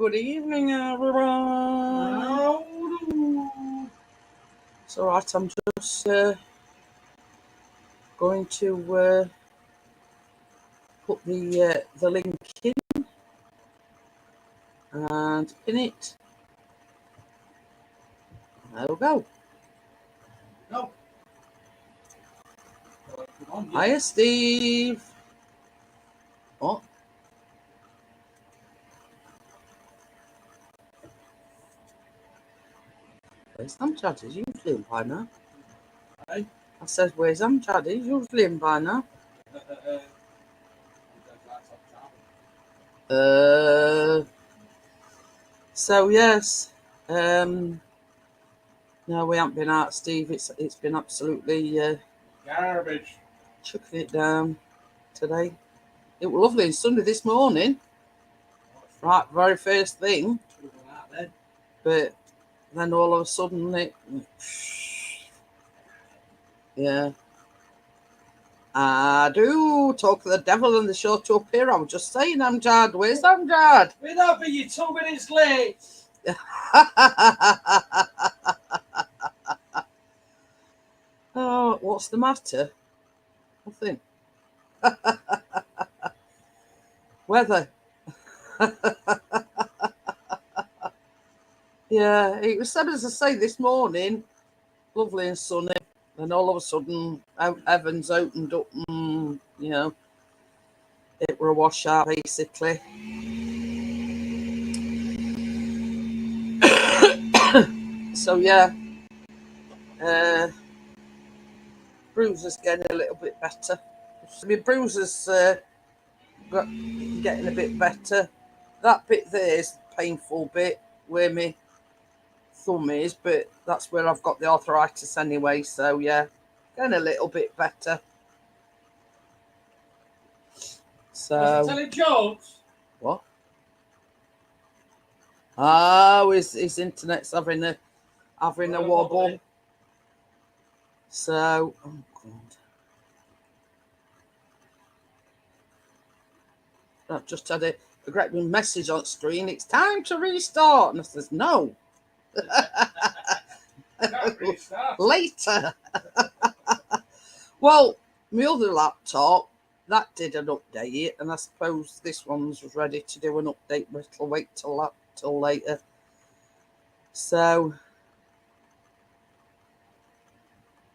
good evening, everyone. It's all right. I'm just going to put the link in and pin it. There we go. No. Hiya, Steve. What? Where's Amjad? He's usually in by now. Hey? I said, where's Amjad? He's usually in by now. So yes. No, we haven't been out, Steve. It's been absolutely Garbage. chucking it down today. It was lovely and sunny this morning. Right, very first thing. But then all of a sudden yeah. I do talk of the devil and the show to appear. I was just saying, Amjad. Where's Amjad? We're not, but you're 2 minutes late. Oh, what's the matter? Nothing. Weather. Yeah, it was said, as I say, this morning, lovely and sunny. And all of a sudden, heavens opened up and, it were a washout, basically. So, yeah. Bruiser's getting a little bit better. I mean, Bruiser's getting a bit better. That bit there is the painful bit where my thumb is, but that's where I've got the arthritis anyway. So, yeah, getting a little bit better. So, telling jokes? What? Oh, his internet's having a wobble. So, oh God. I've just had a great message on the screen. It's time to restart. And I says, no. Later. Well, my other laptop, that did an update, and I suppose this one's ready to do an update, but it'll wait till later. So,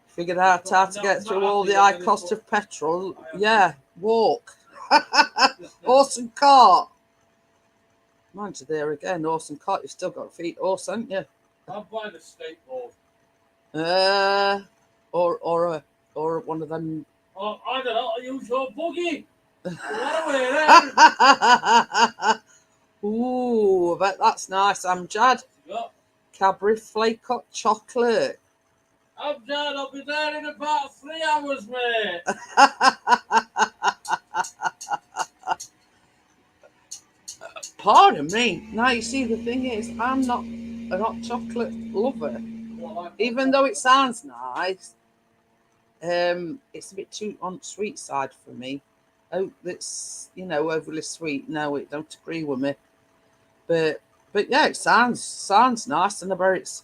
figured out how to get through all the high cost of petrol. Yeah, walk. Horse and cart. Mine's there again, horse and cart. You've still got feet horse, haven't you? I'm buying a skateboard. Or one of them. Oh, I don't know. I use your buggy. Ooh, but that's nice. Amjad. Cadbury flake hot chocolate. Amjad, I'll be there in about 3 hours, mate. Pardon me. Now, you see, the thing is, I'm not a hot chocolate lover. Even though it sounds nice, it's a bit too on the sweet side for me. Oh, that's, overly sweet. No, it don't agree with me. But yeah, it sounds nice, and I bet it's.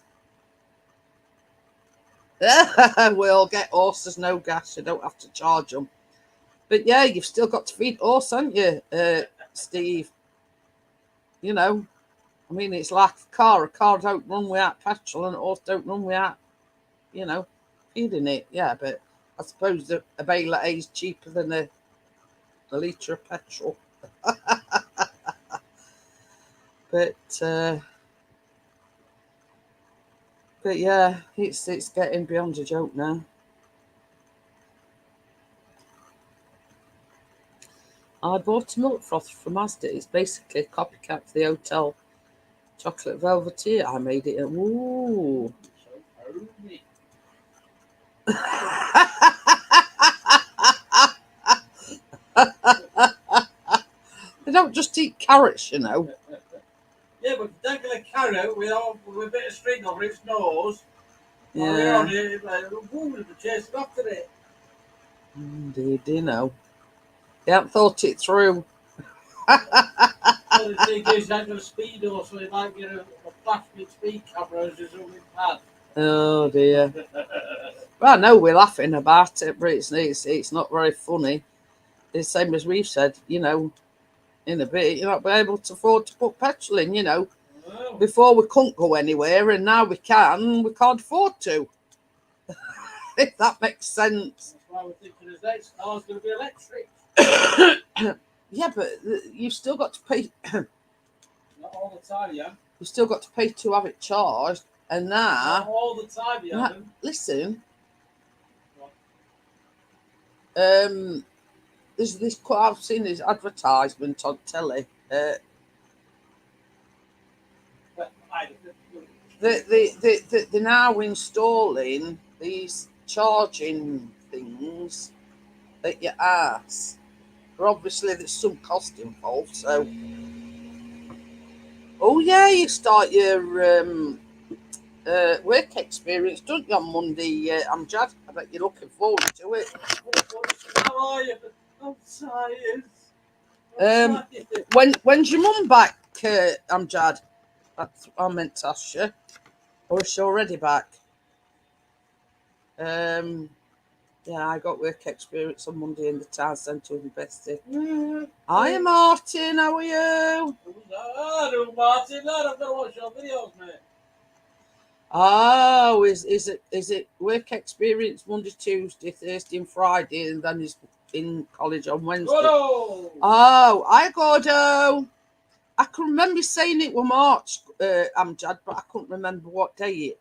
We'll get horses, no gas. You don't have to charge them. But yeah, you've still got to feed horse, haven't you, Steve? I mean, it's like a car. A car don't run without petrol, and a horse don't run without, feeding it. Yeah, but I suppose a bale of hay is cheaper than a litre of petrol. But yeah, it's getting beyond a joke now. I bought a milk froth from Asda. It's basically a copycat for the hotel chocolate velveteer. I made it. Ooh. They don't just eat carrots, Yeah, but taking a carrot with a bit of string over its nose. Yeah. We'll be chasing after it. Indeed, They haven't thought it through. Well, Well, the thing is, I've got a speedo, so it might get a plastic speed camera as a zooming pad. Oh dear. Well, I know we're laughing about it, but it's not very funny. It's the same as we've said, you know, in a bit, you're not be able to afford to put petrol in, you know. Well, Before we couldn't go anywhere, and now we can't afford to. If that makes sense. that's why we're thinking the next car's going to be electric. Yeah, but you've still got to pay. Not all the time, yeah. You've still got to pay to have it charged, and Not now, all the time, yeah. listen. What? There's this quite. I've seen this advertisement on telly. They're now installing these charging things at your ass. But obviously, there's some cost involved. So, oh yeah, you start your work experience, don't you, on Monday? Amjad, I bet you're looking forward to it. How are you? I'm tired. When's your mum back, Amjad? That's what I meant to ask you. Or is she already back? Yeah, I got work experience on Monday in the town centre in Bestie. Hi, Martin. How are you? Hello, Martin. No, I've got to watch your videos, mate. Oh, is it work experience Monday, Tuesday, Thursday, and Friday, and then he's in college on Wednesday? Gordo! Oh, I Gordo. I can remember saying it was March, Amjad, but I couldn't remember what day it.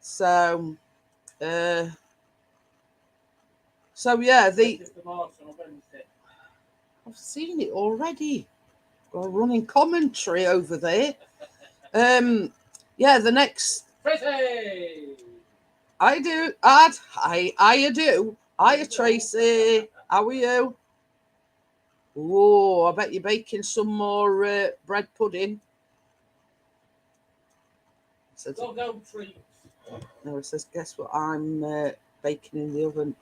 So yeah, I've seen it already. Got a running commentary over there. Yeah, the next. Tracy! I do. I do. Hiya, Tracy. How are you? Oh, I bet you're baking some more bread pudding. Doggo treats. No, it says, guess what I'm baking in the oven.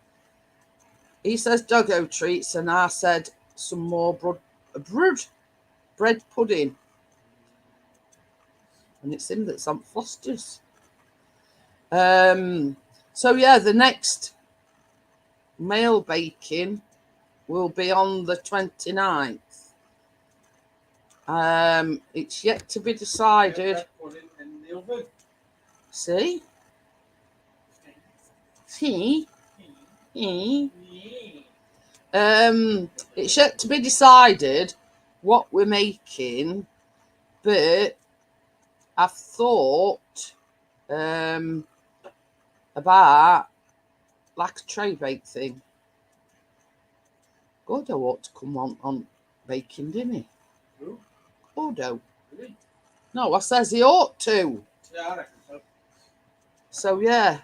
He says doggo treats, and I said some more bread pudding. And it's him that's on Foster's. So yeah, the next male baking will be on the 29th. It's yet to be decided. See? It's yet to be decided what we're making, but I've thought about like a tray bake thing. Gordo ought to come on baking, didn't he? Who? Gordo. Really? No, I says he ought to. Yeah, I reckon so. So yeah.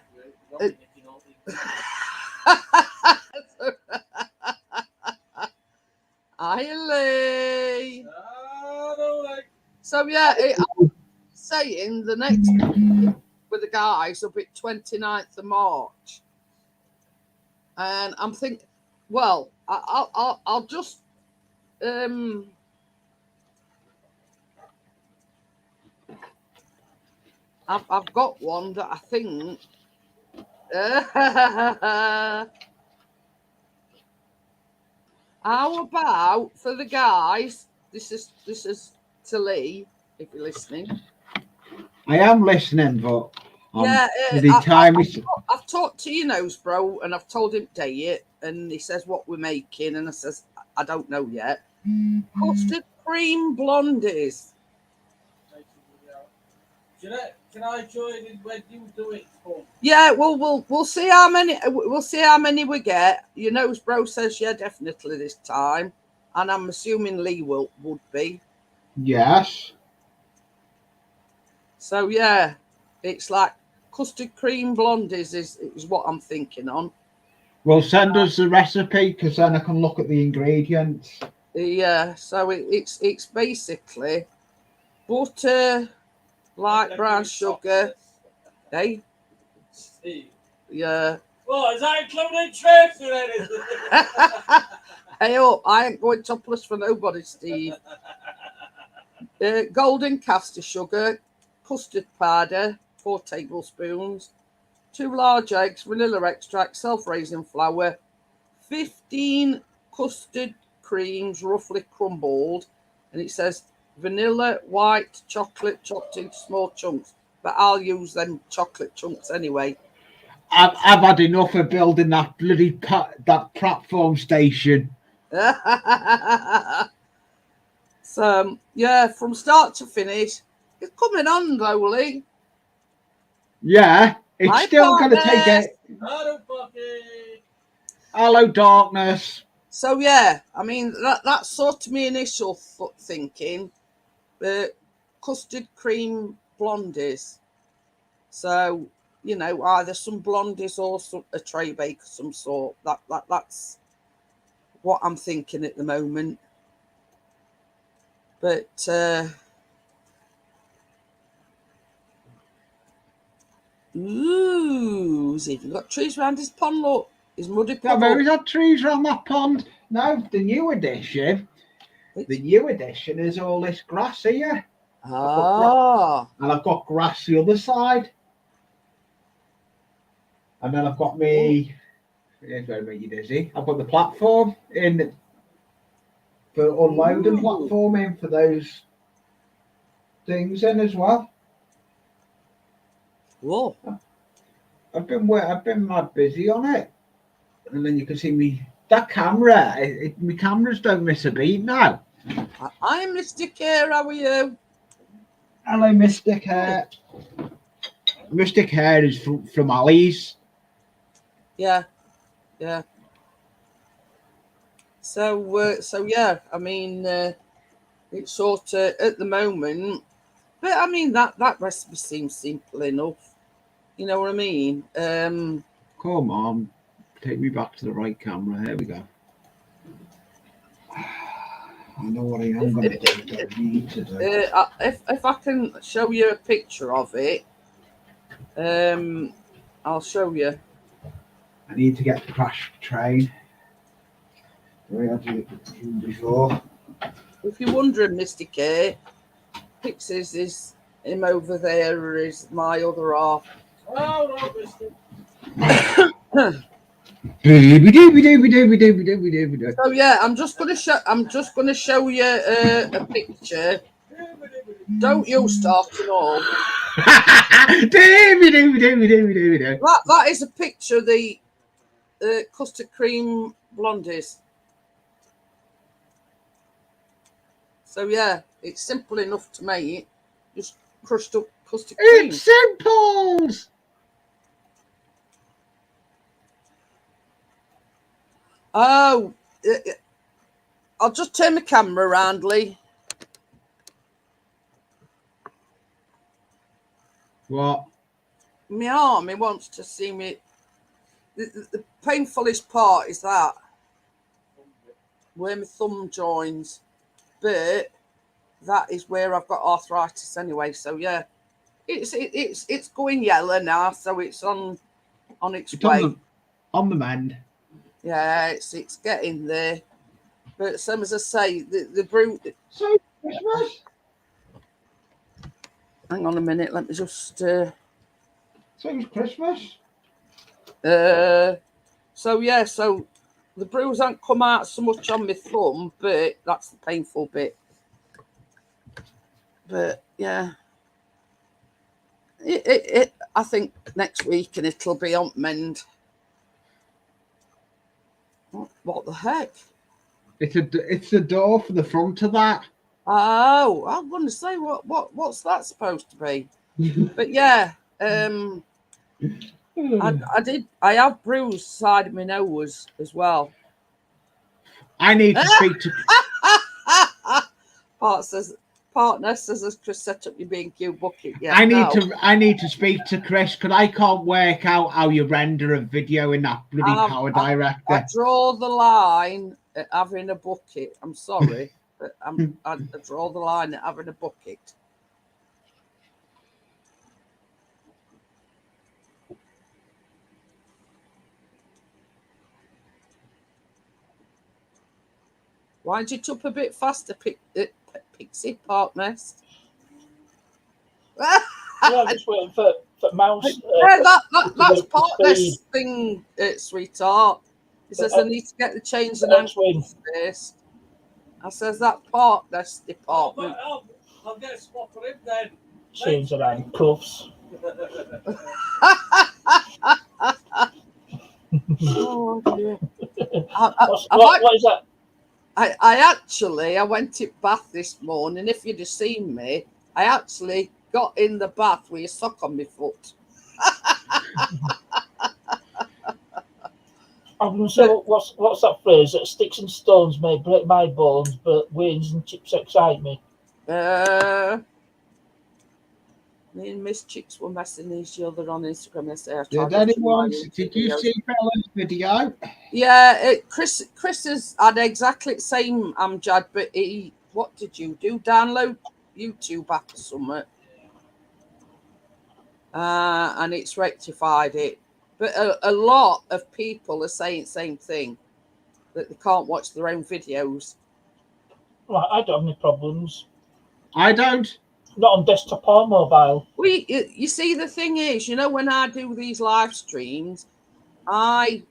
Hi, Lee. So yeah, I'm saying the next with the guys will be 29th of March, and I'm thinking, well, I'll just I've got one that I think. How about for the guys? This is to Lee, if you're listening. I am listening, but yeah, I've talked to your nose bro, and I've told him day it, and he says what we're making, and I says I don't know yet. Custard cream blondies. Can I join in when you do it? Yeah, we'll see how many we get. Your nose bro says yeah, definitely this time, and I'm assuming Lee would be. Yes. So yeah, it's like custard cream blondies is what I'm thinking on. Well, send us the recipe because then I can look at the ingredients. Yeah, so it's basically butter, light brown sugar. Hey. Yeah. Well, is that including Tracy or anything? Hey up, I ain't going topless for nobody, Steve. golden caster sugar, custard powder, 4 tablespoons, 2 large eggs, vanilla extract, self-raising flour, 15 custard creams roughly crumbled, and it says vanilla, white chocolate chopped into small chunks, but I'll use them chocolate chunks anyway. I've had enough of building that bloody that platform station. So yeah, from start to finish, it's coming on slowly. Yeah, it's Hi, still going to take partners. it. Hello, Pocket. Hello, darkness. So yeah, I mean that's sort of my initial thinking. Custard cream blondies. So you know, either some blondies or a tray bake of some sort. That's what I'm thinking at the moment. But ooh, see if you've got trees around his pond. Look, his muddy Yeah, puddle. there is that trees around that pond. No, the new edition. The new edition is all this grass here. Ah, And I've got grass the other side. And then I've got me. Here's where I make you dizzy. I've got the platform in for unloading Ooh. platform in for those things in as well. whoa. I've been mad busy on it. And then you can see me that camera. My cameras don't miss a beat now. I'm Mr. Care. How are you? Hello, Mystic Hair. Mystic Hair is from Ali's. Yeah, yeah. So yeah. I mean, it's sort of at the moment, but I mean that recipe seems simple enough. You know what I mean? Come on, take me back to the right camera. Here we go. I know what I am going to do. I need to do. If I can show you a picture of it, I'll show you. I need to get the crash train. I did it before. If you're wondering, Mr. K, Pixies is him over there is my other half. Oh, no, Mister. So yeah, I'm just gonna show you a picture. Don't you start and all. That is a picture of the custard cream blondies. So yeah, it's simple enough to make. Just crushed up custard cream. It's simples. Oh, I'll just turn the camera around, Lee. What? My arm, he wants to see me. The painfulest part is that where my thumb joins, but that is where I've got arthritis anyway. So yeah, it's going yellow now, so it's on its way. On the mend. Yeah, it's getting there. But same as I say, the brew. So Christmas. Hang on a minute, let me just. So it's Christmas. So yeah, so the bruise hasn't come out so much on my thumb, but that's the painful bit. But yeah, it I think next week and it'll be on mend. What the heck? It's the door for the front of that. Oh, I'm going to say what's that supposed to be? But yeah, I have bruised side of my nose as well. I need to speak to. Partner says, as Chris set up your B&Q bucket. Yeah, I need to speak to Chris because I can't work out how you render a video in that bloody Power Director. I draw the line at having a bucket. I'm sorry, but I draw the line at having a bucket. Wind it up a bit faster, Pixie Park Nest. Yeah, I'm just waiting for Mouse. Yeah, that's to Park speed. Nest thing, sweetheart. He says I need to get the chains and X-Wing. ankles first. I says that Park Nest department. I'll get a spot for him then. Chains and handcuffs. Oh dear. What is that? I went in bath this morning. If you'd have seen me, I actually got in the bath with a sock on my foot. I'm going to say, what's that phrase? That sticks and stones may break my bones, but wains and chips excite me. Me and Miss Chicks were messing each other on Instagram yesterday. Did you see Bella's video? Yeah, Chris has had exactly the same Amjad, but what did you do? Download YouTube app or something. And it's rectified it. But a lot of people are saying the same thing, that they can't watch their own videos. Well, I don't have any problems. I don't. Not on desktop or mobile. You see, the thing is, when I do these live streams, I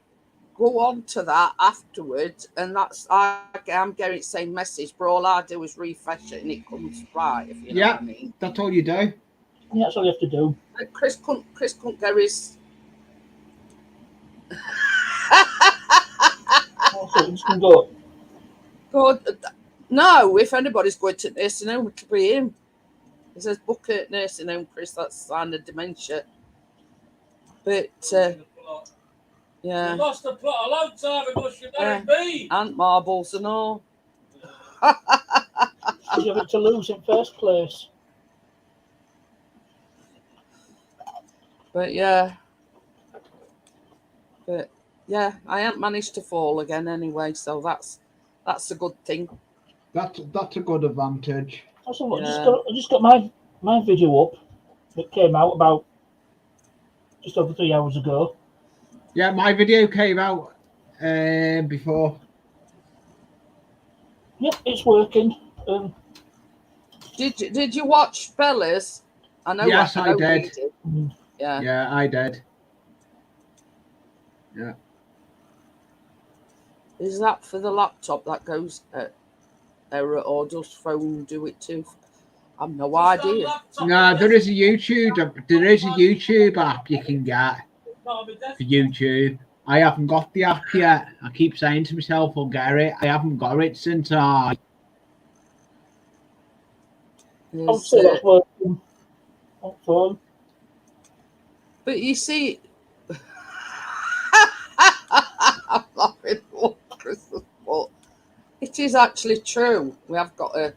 go on to that afterwards, and I'm getting the same message, but all I do is refresh it and it comes right, if you know what I mean. That's all you do. Yeah, that's all you have to do. But Chris couldn't go his... So it's going to go. God, no, if anybody's going to nursing home, it could be him. He says, book at nursing home, Chris, that's a sign of dementia. But, yeah. You lost the plot a long time ago, should let it be. And marbles and all. Should you have it to lose in first place? But, yeah. Yeah, I haven't managed to fall again anyway, so that's a good thing. That's a good advantage. Also, I just got my video up that came out about just over 3 hours ago. Yeah, my video came out before. Yeah, it's working. Did you watch Bella's? I know. Yes, I did. Yeah. Yeah, I did. Yeah. Is that for the laptop that goes error, or does phone do it too? I've no idea. No, there is a YouTube. There is a YouTube app you can get for YouTube. I haven't got the app yet. I keep saying to myself, I'll get it. I haven't got it since I. I'll say that's working on phone. But you see, I'm laughing at Christmas, but it is actually true. We have got a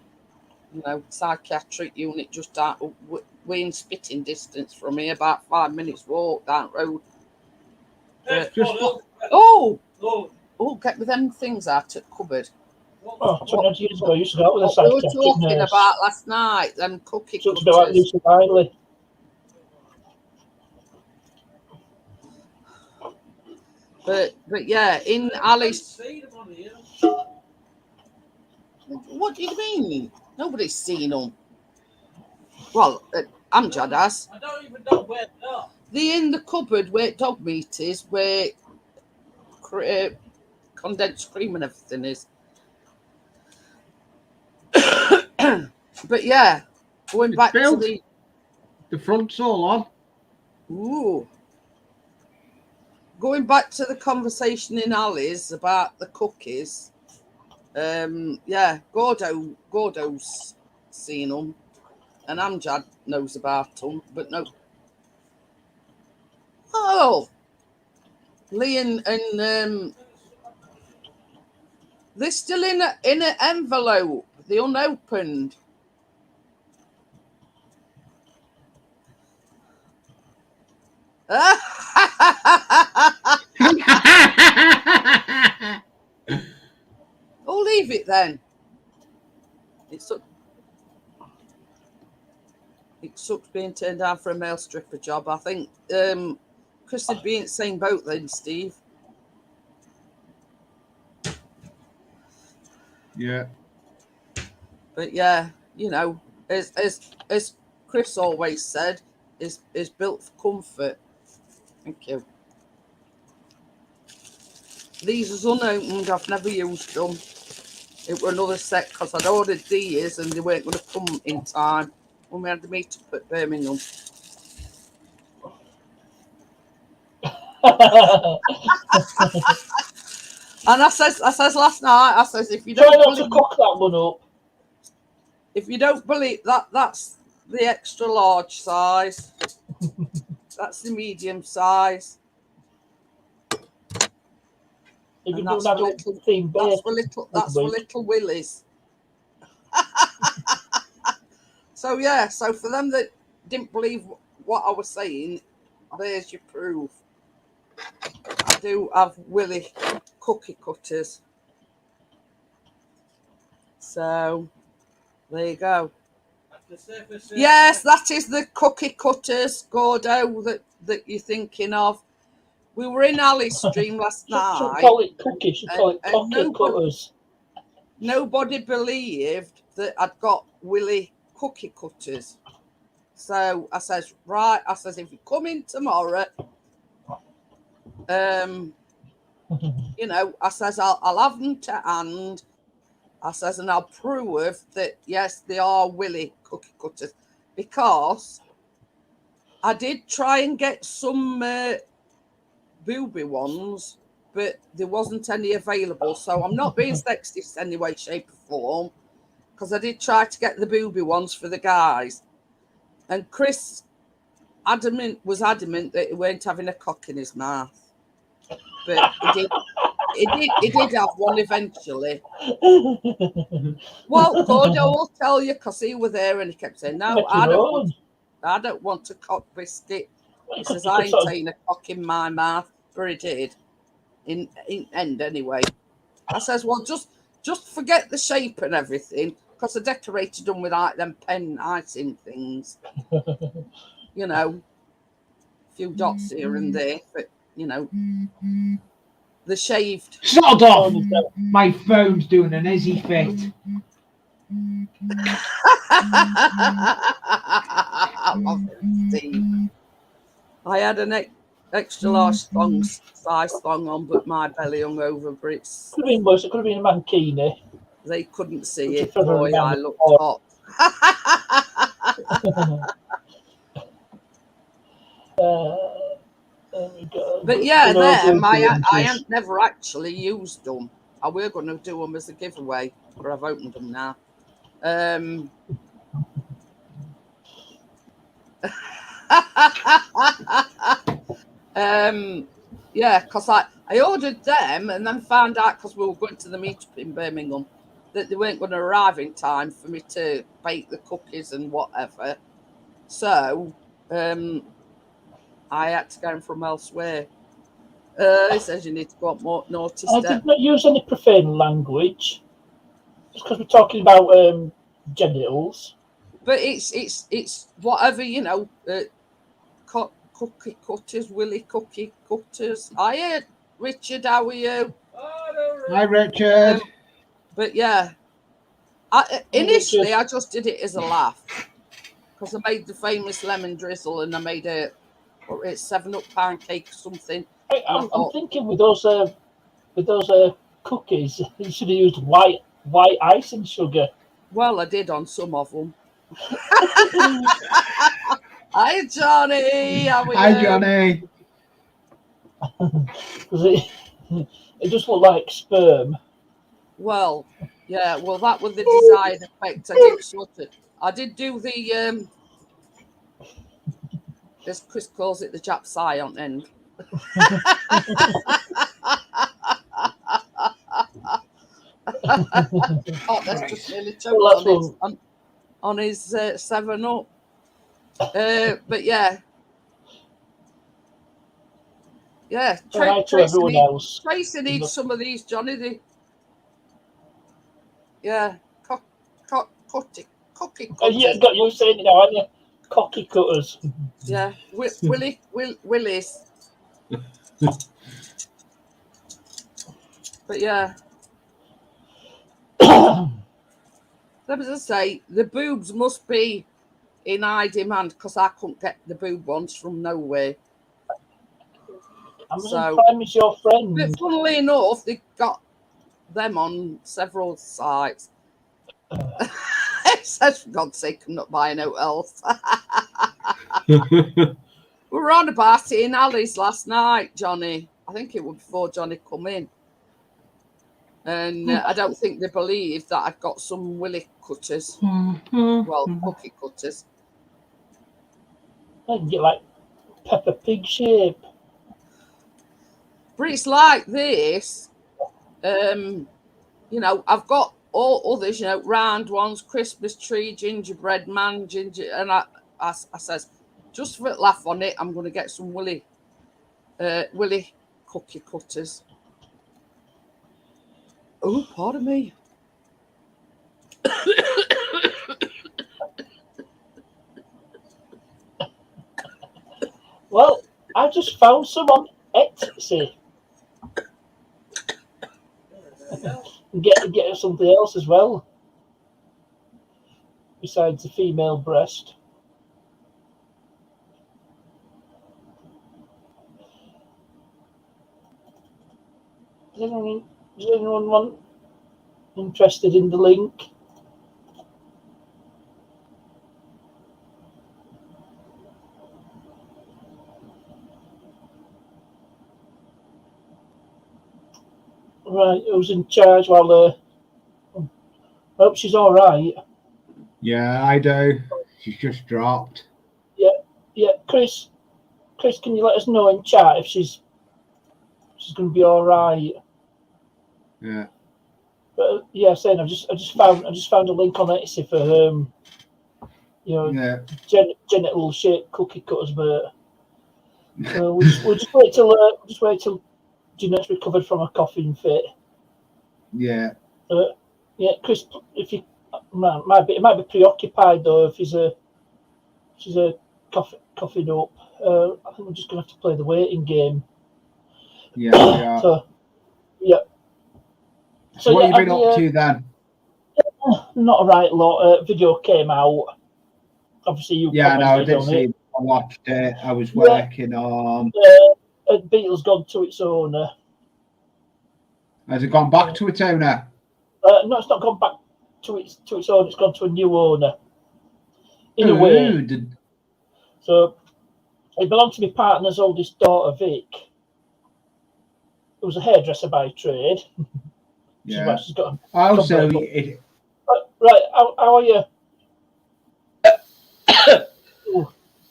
psychiatric unit just down within spitting distance from here, about 5 minutes walk down the road. Get me them things out of the cupboard. 20 years ago, you used to go out with a We psychiatric were talking nurse. about last night, them cookie Talked about cutters. Lucy Riley. But yeah, in Alice. What do you mean? Nobody's seen them. Well, Amjad has. I don't even know where they are. They're in the cupboard where dog meat is, where condensed cream and everything is. But yeah, going back to the front's all on. Ooh. Going back to the conversation in Ali's about the cookies. Yeah, Gordo's seen them, and Amjad knows about them, but no. Oh, Lee and they're still in an envelope. They're unopened. Oh, leave it then. It sucks being turned down for a male stripper job. I think Chris would be in the same boat then, Steve. Yeah. But yeah, you know, as Chris always said, is built for comfort. Thank you. These is unopened. I've never used them. It were another set because I'd ordered these and they weren't going to come in time when we had the meet up at Birmingham. And I says last night, I says, if you Try don't not to believe, cock that one up. if you don't believe that's the extra large size. That's the medium size. You can And do an adult theme bear. That's for little Willies. So yeah, so for them that didn't believe what I was saying, there's your proof. I do have Willy cookie cutters. So there you go. Yes, that is the cookie cutters, Gordo, that you're thinking of. We were in Ali's stream last night. Should call it cookies. Should call it cocky cutters. Nobody believed that I'd got Willy cookie cutters. So I says, right, I says, if you come in tomorrow, you know, I says, I'll have them to hand. I says, and I'll prove that, yes, they are Willy cookie cutters. Because I did try and get some booby ones, but there wasn't any available. So I'm not being sexist any way, shape or form, because I did try to get the booby ones for the guys. And Chris was adamant that he weren't having a cock in his mouth. But he did have one eventually. Well, Gordo will tell you because he was there and he kept saying, no, I don't want a cock biscuit. He says, I ain't taking a cock in my mouth. But he did. In end anyway. I says, well, just forget the shape and everything, because I decorated them with like them pen icing things. You know, a few dots here and there, but you know, the shaved. Sod off! My phone's doing an Izzy fit. I had an extra large size thong on, but my belly hung over bricks. Could have been worse. It could have been a mankini. They couldn't see it. Boy, I looked hot. But yeah, them I ain't never actually used them. I were going to do them as a giveaway, but I've opened them now. Yeah, because I ordered them and then found out, because we were going to the meetup in Birmingham, that they weren't going to arrive in time for me to bake the cookies and whatever. So I had to get them from elsewhere. It says you need to go up more naughty I did not use any profane language, just because we're talking about genitals. But it's whatever, you know. Cookie cutters, Willy cookie cutters. Hiya, Richard. How are you? Hi, Richard. But yeah, initially I just did it as a laugh, because I made the famous lemon drizzle and I made a 7-up pancake or something. I'm thinking with those cookies, you should have used white icing sugar. Well, I did on some of them. Hi, Johnny. How are you? Hi, Johnny. It just looked like sperm. Well, yeah. Well, that was the desired effect. I did do the as Chris calls it, the Jap's eye on end. Oh, that's just nearly choked on his 7-up. But yeah. Yeah. Tracy needs some of these, Johnny. Yeah, Cookie cutters. Yeah, got you saying it now, haven't you? Cocky cutters. Yeah. Willis. But yeah. As I say, the boobs must be in high demand because I couldn't get the boob ones from nowhere. Amazon Prime is your friend. But funnily enough, they got them on several sites. It says, for God's sake, I'm not buying out else. We were on about it in Ali's last night, Johnny. I think it was before Johnny come in. And I don't think they believed that I'd got some willy cutters. Well, cookie cutters. I can get like Peppa Pig shape. But it's like this. You know, I've got all others, you know, round ones, Christmas tree, gingerbread man, and I says, just for a laugh on it, I'm going to get some willy cookie cutters. Oh, pardon me. Well, I just found some on Etsy. Get something else as well besides the female breast. Does anyone want interested in the link? Right, who's in charge while I hope she's all right. Yeah, I do. She's just dropped. Yeah, Chris, can you let us know in chat if she's going to be all right? Yeah. But yeah, saying I just found a link on Etsy for genital shaped cookie cutters, but we'll just wait till Jeanette's recovered from a coughing fit. Yeah. Yeah, Chris, if you it might be preoccupied though if she's a coughing up. I think we're just gonna have to play the waiting game. Yeah. So yeah. So what have you been up to then? Not a right lot. Video came out. Obviously, you. Yeah, no, I did see. I watched it. I was working on. Beatles gone to its owner. Has it gone back to its owner? No, it's not gone back to its owner. It's gone to a new owner. In a way. So it belonged to my partner's oldest daughter, Vic, who was a hairdresser by trade. Yeah. She's got also, right. How are you?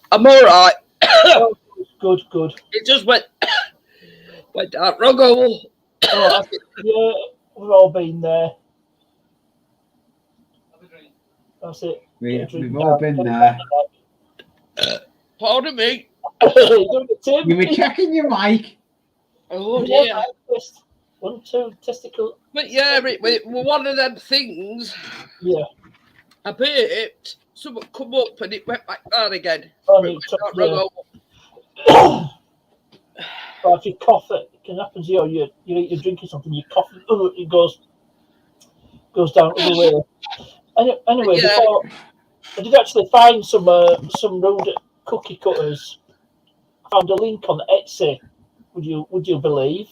I'm all right. Oh, good. It just went down wrong hole. Oh, yeah, we've all been there. That's it. We've all been there. Pardon me. You were checking your mic. Oh dear. 1, 2, testicle. But yeah, it was one of them things. Yeah. I bit, someone come up and it went back down again. Oh, but if you cough, it can happen to you. You're drinking something, you cough, it goes down the way. Anyway, yeah. Before I did actually find some rude cookie cutters. I found a link on Etsy. Would you believe?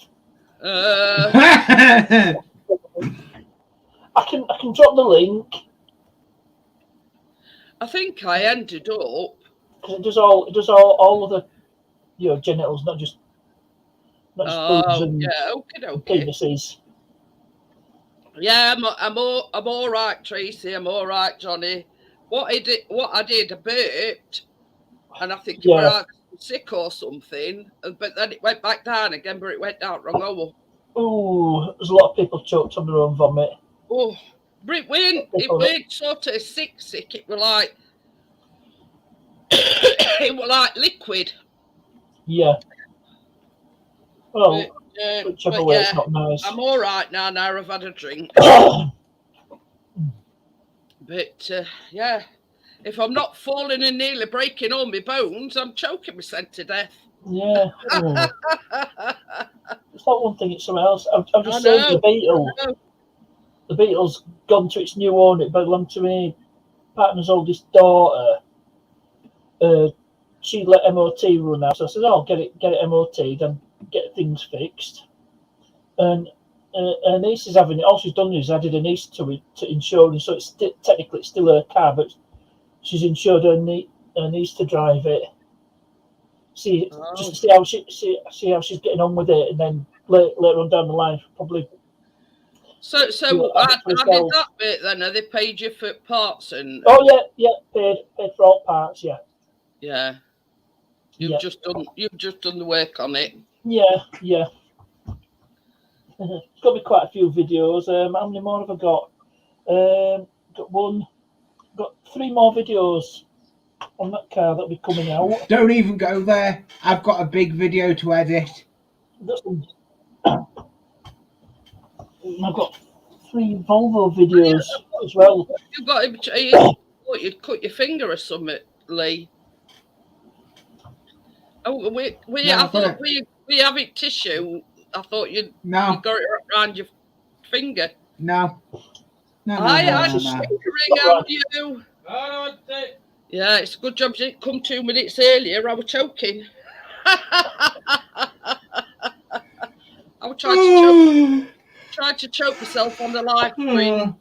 I can drop the link. I think I ended up because it does all of the genitals, not just boobs and penises. Yeah, I'm all right, Tracy. I'm all right, Johnny. What I did, I burped, and I think you were either sick or something. But then it went back down again, but it went down wrong hole. Oh, there's a lot of people choked on their own vomit. Oh, but it went sort of sick. It was like liquid. Yeah. Well, whichever way, it's not nice. I'm all right now. Now I've had a drink. But yeah, if I'm not falling and nearly breaking all my bones, I'm choking myself to death. Yeah. It's not one thing; it's something else. I've just seen the Beatles. the Beetle's gone to its new owner. It belonged to my partner's oldest daughter. She let MOT run out. So I said, "Oh, get it MOT'd and get things fixed." And her niece is having it. All she's done is added a niece to it to insurance. So it's technically it's still her car, but she's insured her niece to drive it. Just to see how she's getting on with it, and then later on down the line, probably. So how did that bit then? Have they paid you for parts and? Oh yeah, paid for all parts, yeah. Yeah. You've just done the work on it. Yeah. It's got to be quite a few videos. How many more have I got? Got 3 more videos on that car that'll be coming out. Don't even go there. I've got a big video to edit. I've got 3 Volvo videos as well. You've got you'd cut your finger or something, Lee. Oh, I thought we have it tissue. I thought you got it around your finger. No. I fingering out you. Yeah, it's a good job you didn't come 2 minutes earlier. I was choking. I was trying to choke myself on the live stream.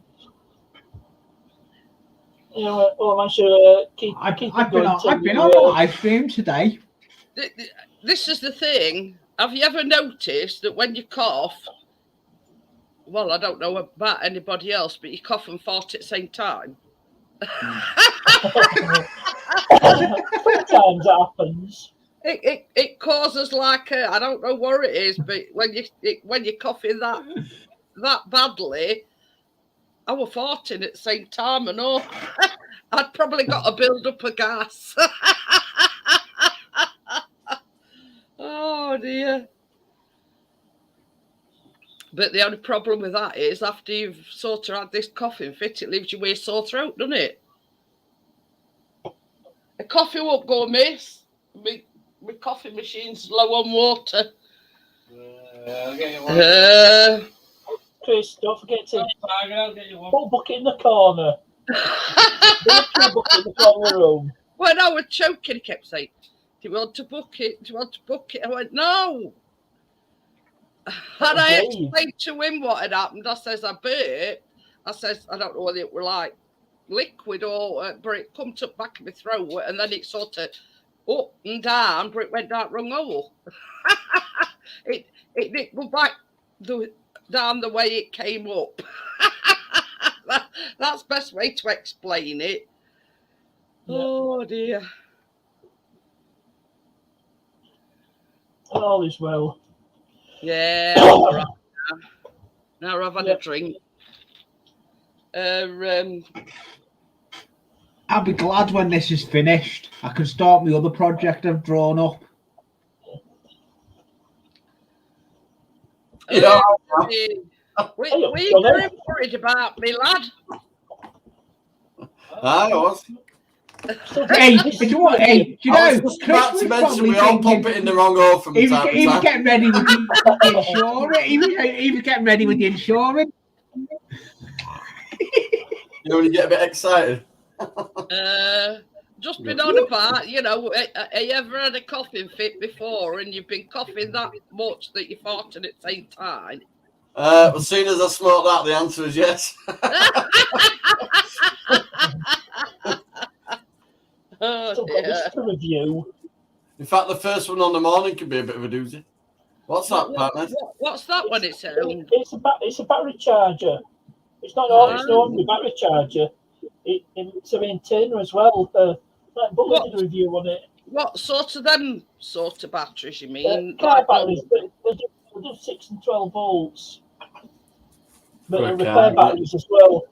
Well, I should keep I've been on a live stream today. This is the thing. Have you ever noticed that when you cough, well, I don't know about anybody else, but you cough and fart at the same time? Sometimes it happens. It causes like I don't know what it is, but when you're coughing that badly, I was farting at the same time and all. I'd probably got a build up of gas. Oh dear. But the only problem with that is after you've sort of had this coughing fit, it leaves you with a sore throat, doesn't it? A coffee won't go amiss. My coffee machine's low on water. Chris, don't forget to put a bucket in the corner. Put a bucket in the corner of the room. When I was choking, he kept saying, "Do you want to book it? Do you want to book it?" I went, "No." And I explained to him what had happened. I says, "I burped." I says, "I don't know whether it were like liquid or, but it come to the back of my throat, and then it sort of up and down, but it went down wrong hole." it didn't go back down the way it came up. That's the best way to explain it. Yeah. Oh dear. All is well. Yeah. Now I've had a drink. I'll be glad when this is finished. I can start my other project I've drawn up. Yeah. Were you very worried about me, lad? I was. Hey, do you know? I was about to mention we all pop it in the wrong hole from time to time. He was getting ready with the insurance. He was getting ready with the insurance. You know when you get a bit excited? Just been on about, have you ever had a coughing fit before and you've been coughing that much that you're farting at the same time? As soon as I smoked that, the answer is yes. So just to review. In fact, the first one on the morning can be a bit of a doozy. What's that, partner? What's that one? It's a battery charger. It's not only battery charger. It's a maintainer as well. But we did a review on it. What sort of batteries you mean? Car batteries. They do 6 and 12 volts. But they repair batteries as well.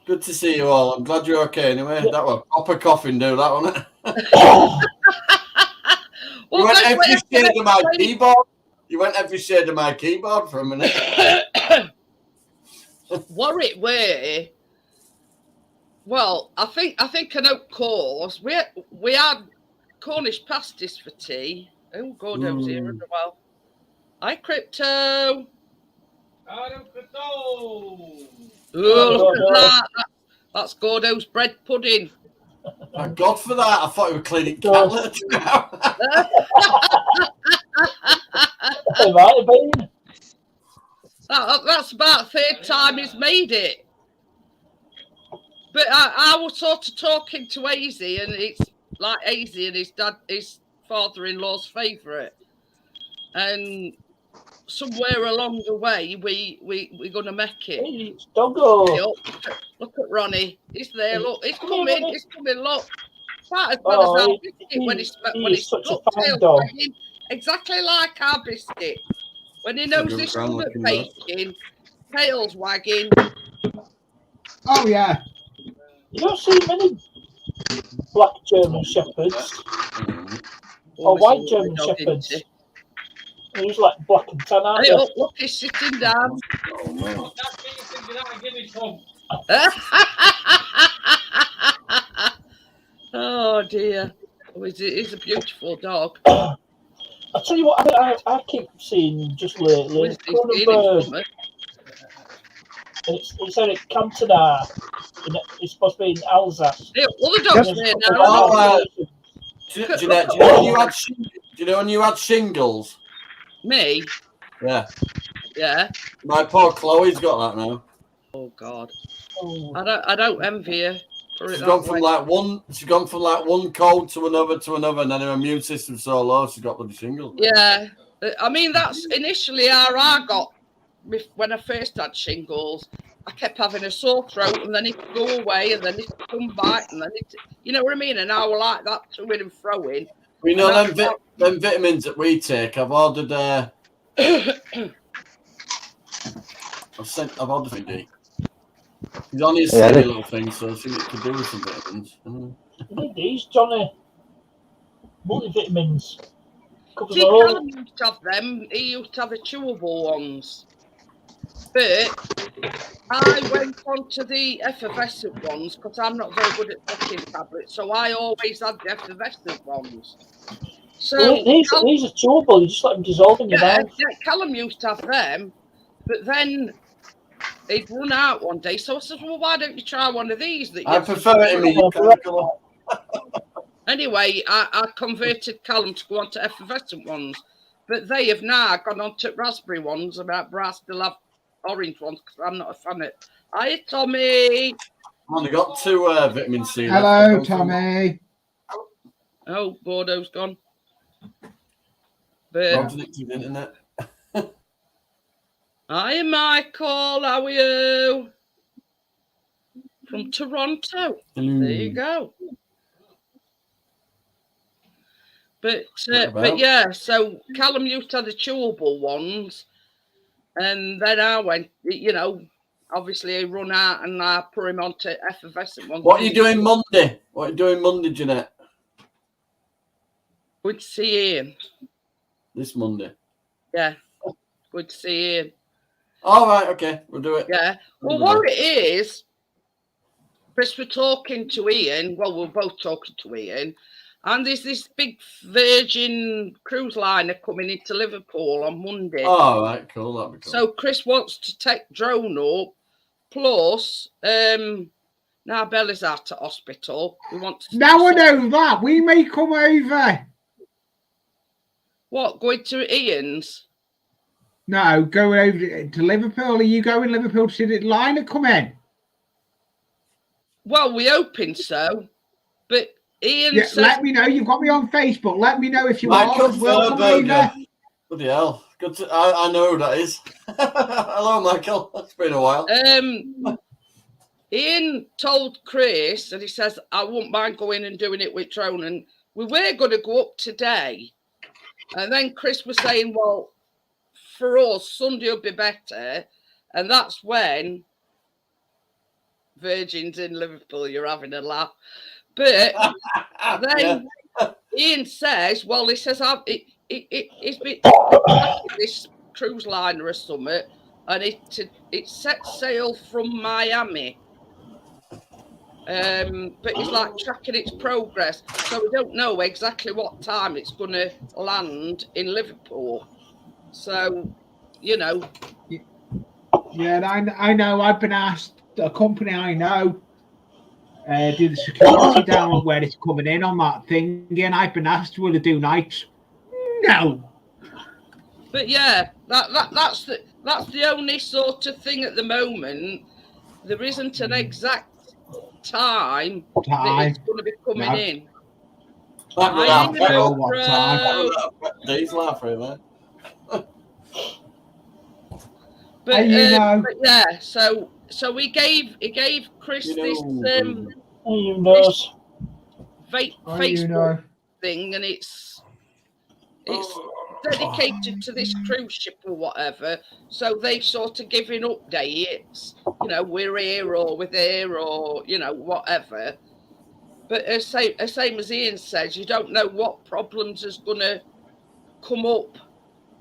Good to see you all. I'm glad you're okay anyway. Yeah. That was proper coughing, do that, wasn't it? You went every shade of my keyboard. You went every shade of my keyboard for a minute. Warwick Way. Well, I think I know course. We had Cornish pasties for tea. Oh, God, I was here in a while. Hi, Crypto. Oh, look at that. That's Gordo's bread pudding. Thank God for that. I thought you were cleaning cat litter now. It might have been. That's about the third time he's made it. But I was sort of talking to Hazy, and it's like Hazy and his father-in-law's favourite. And somewhere along the way, we're going to make it. Hey, it's Doggo. Look at Ronnie. He's there. Look, he's coming. He's coming. Look. Quite as bad as our biscuit when he's such a fine tail dog. wagging, exactly like our biscuit. When he knows his stomach baking, tails wagging. Oh yeah. You don't see many black German shepherds or white German shepherds. He's like black and tan, aren't Hey, they? look, he's sitting down. Oh dear. Oh, he's a beautiful dog. I'll tell you what, I keep seeing just lately. Cronenberg. It's Eric Cantona. It's supposed to be in Alsace. Yeah, all the dogs there now. Do you know when you had shingles? Me? Yeah. Yeah. My poor Chloe's got that now. Oh God. Oh. I don't envy her. She's gone from like one cold to another, and then her immune system's so low she's got bloody shingles. Yeah. I mean, that's initially how I got when I first had shingles. I kept having a sore throat, and then it would go away, and then it would come back, and then it, you know what I mean? And I was like that to it and throwing. We know them vitamins that we take. I've ordered. I've ordered D. He's only a silly little thing, so I think it could do with some vitamins. These, Johnny. Multivitamins. See, Callum used to have them. He used to have the chewable ones. But I went on to the effervescent ones because I'm not very good at taking tablets, so I always had the effervescent ones. So these are chewable. You just let them dissolve in your mouth. Yeah, Callum used to have them, but then they'd run out one day. So I said, "Well, why don't you try one of these?" I prefer it in the Anyway, I converted Callum to go on to effervescent ones, but they have now gone on to raspberry ones, but I still have orange ones because I'm not a fan of it. Hi, Tommy. I've only got 2 vitamin C. Hello, Tommy. Oh, Bordeaux's gone. But internet. hi, Michael. How are you? From Toronto. There you go. But yeah, so Callum used to have the chewable ones, and then I went, you know, obviously he run out, and I put him onto effervescent ones. What are you doing Monday? Jeanette? Good to see Ian. This Monday. Yeah, good to see Ian. All right, okay, we'll do it. Yeah. Well, what it is, Chris, we're talking to Ian. Well, we're both talking to Ian. And there's this big Virgin cruise liner coming into Liverpool on Monday. Oh, all right, cool. That'd be cool. So Chris wants to take drone up. Plus, now Bella's out at hospital. We want to. Now I know that. We may come over. What, going to Ian's? No, going over to Liverpool. Are you going to Liverpool to see the liner come in? Well, we're hoping so. But Ian says... Let me know. You've got me on Facebook. Let me know if you are. Michael Bloody hell. Good to, I know who that is. Hello, Michael. It's been a while. Ian told Chris, and he says, I wouldn't mind going and doing it with drone. And we were going to go up today. And then Chris was saying, well, for us, Sunday will be better. And that's when Virgin's in Liverpool, you're having a laugh. But then Ian says, well, he says, it's been this cruise liner or something, and it set sail from Miami. But it's like tracking its progress. So we don't know exactly what time it's going to land in Liverpool. So, you know. Yeah, and I know. I've been asked. A company I know do the security down where it's coming in on that thing, and I've been asked will it do nights. No. But yeah, that's the only sort of thing at the moment. There isn't an exact time that it's going to be coming in. Days laughing, man. But yeah, so he gave Chris this Facebook thing, and it's dedicated to this cruise ship or whatever. So they sort of giving updates, you know, we're here or we're there or, you know, whatever. But same as Ian says, you don't know what problems is going to come up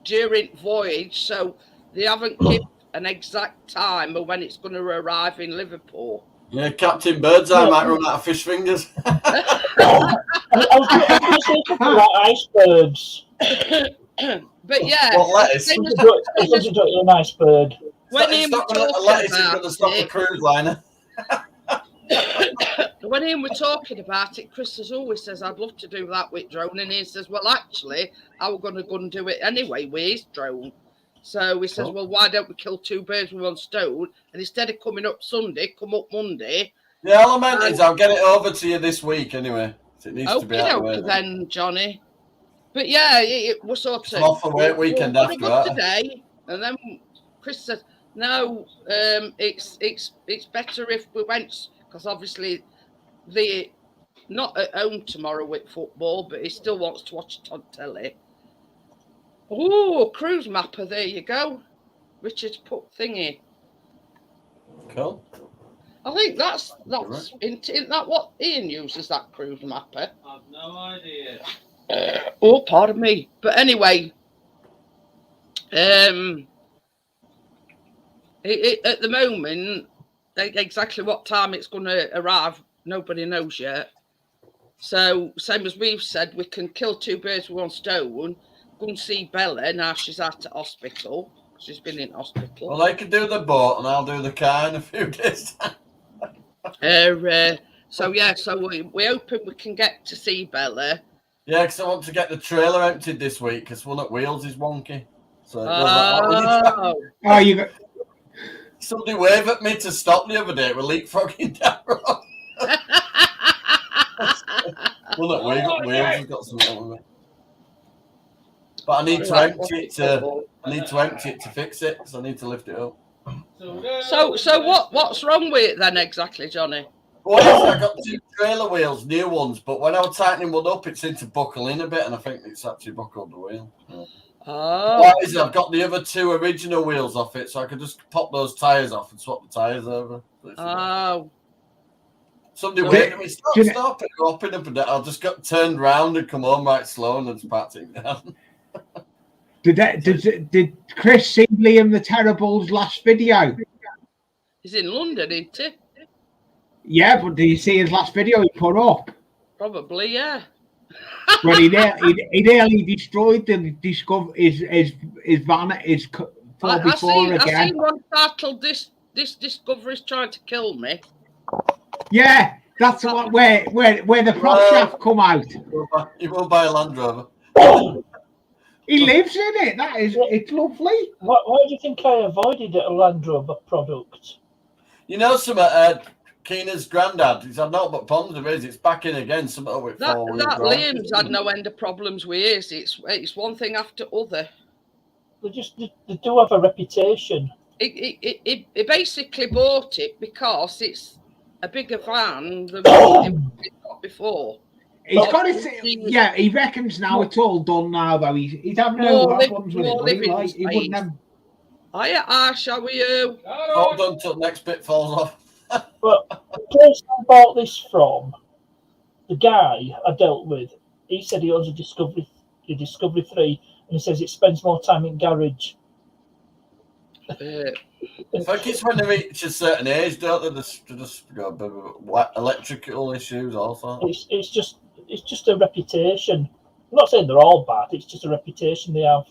during voyage, so they haven't given an exact time of when it's going to arrive in Liverpool. Yeah, Captain Birdseye might run out of fish fingers. I was going to say something like icebergs. But yeah, lettuce. An iceberg. When Ian was talking about the cruise liner. When Ian were talking about it, Chris has always says, I'd love to do that with drone. And he says, well, actually, I was going to go and do it anyway with his drone. So he says, well, why don't we kill two birds with one stone? And instead of coming up Sunday, come up Monday. The element is I'll get it over to you this week anyway. It needs to be out of the way then, Johnny. But yeah, it was sort of off the weekend after that. Today. And then Chris said, no, it's better if we went, because obviously they're not at home tomorrow with football, but he still wants to watch it on telly. Oh, cruise mapper, there you go. Richard's put thingy. Cool. I think that's isn't that what Ian uses, that cruise mapper? I've no idea. Pardon me. But anyway, at the moment, exactly what time it's going to arrive, nobody knows yet. So, same as we've said, we can kill two birds with one stone. Go and see Bella now she's out of hospital. She's been in hospital. Well, they can do the boat and I'll do the car in a few days. So we're hoping we can get to see Bella. Yeah, because I want to get the trailer emptied this week because one at Wheels is wonky. So you got. Somebody waved at me to stop the other day. We're leapfrogging down the road. One at Wheels has got something on with me. But I need to empty it to fix it, because I need to lift it up. So what's wrong with it then exactly, Johnny? Well, I got two trailer wheels, new ones, but when I was tightening one up, it seemed to buckle in a bit, and I think it's actually buckled the wheel. Yeah. Oh. What is it? I've got the other two original wheels off it, so I could just pop those tyres off and swap the tyres over. Oh. Somebody waved at me, stop, and go up in and down. I just got turned round and come home right slow and just packed it down. Did Chris see Liam the Terrible's last video? He's in London, isn't he? Yeah, but did you see his last video he put up? Probably, yeah. Well, he nearly destroyed his van, his 4x4 again. I seen one titled "This Discovery's Trying to Kill Me." Yeah, that's what where the prop shaft come out. You will buy a Land Rover. He lives in it. It's lovely. Why do you think I avoided a Land Rover product? You know, Keena's granddad, he's had not but problems with his. It's back in again. That Liam's had no end of problems with his. It's one thing after other. They do have a reputation. He basically bought it because it's a bigger van than what he's got before. He's got it. Yeah, he reckons now it's all done now. Though he's having no problems with it. He wouldn't have. Hiya, Ash, how are you? Hold on till next bit falls off. But the person I bought this from, the guy I dealt with, he said he owns a Discovery 3, and he says it spends more time in garage. I think it's when they reach a certain age, don't they? Just got a bit of electrical issues also. It's just a reputation. I'm not saying they're all bad. It's just a reputation they have.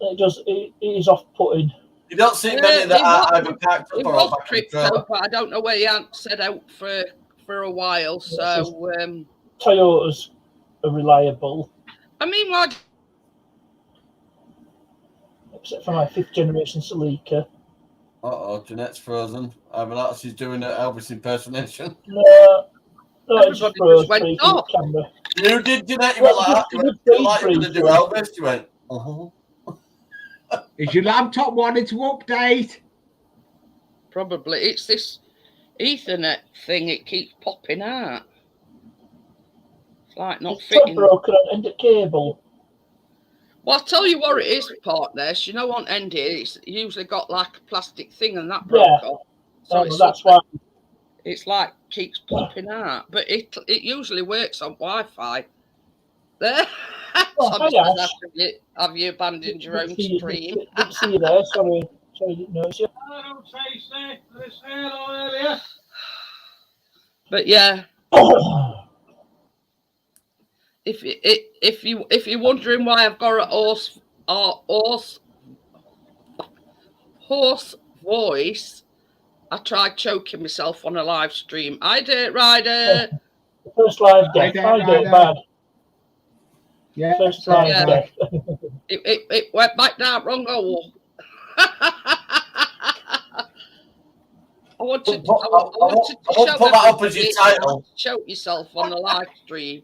It is off-putting. You don't see many that are either packed up It or was back in the crypto, trailer. but I don't know where he hadn't set out for a while. So Toyotas are reliable. I mean, why? Except for my 5th generation Celica. Uh-oh, Jeanette's frozen. She's doing an Elvis impersonation. No, it's Everybody froze just went freaking off. camera. You did, Jeanette. You were like that. You were like you were going to do Elvis. You went, Is your laptop wanting to update? Probably. It's this Ethernet thing. It keeps popping out. It's like not It's fitting. broken on end of cable. Well, I'll tell you what it is, partners. You know, on end it's usually got like a plastic thing, and that broke off. So that's why. It's like keeps popping out, but it usually works on Wi-Fi. There. Have you abandoned your own stream? Didn't see you there. Sorry, didn't notice you. But yeah, if you're wondering why I've got a hoarse voice, I tried choking myself on a live stream. I did, Ryder. The first live death. I did bad. Yeah. First live death. It went back down wrong hole. I wanted to put that up as your title. Choke yourself on the live stream.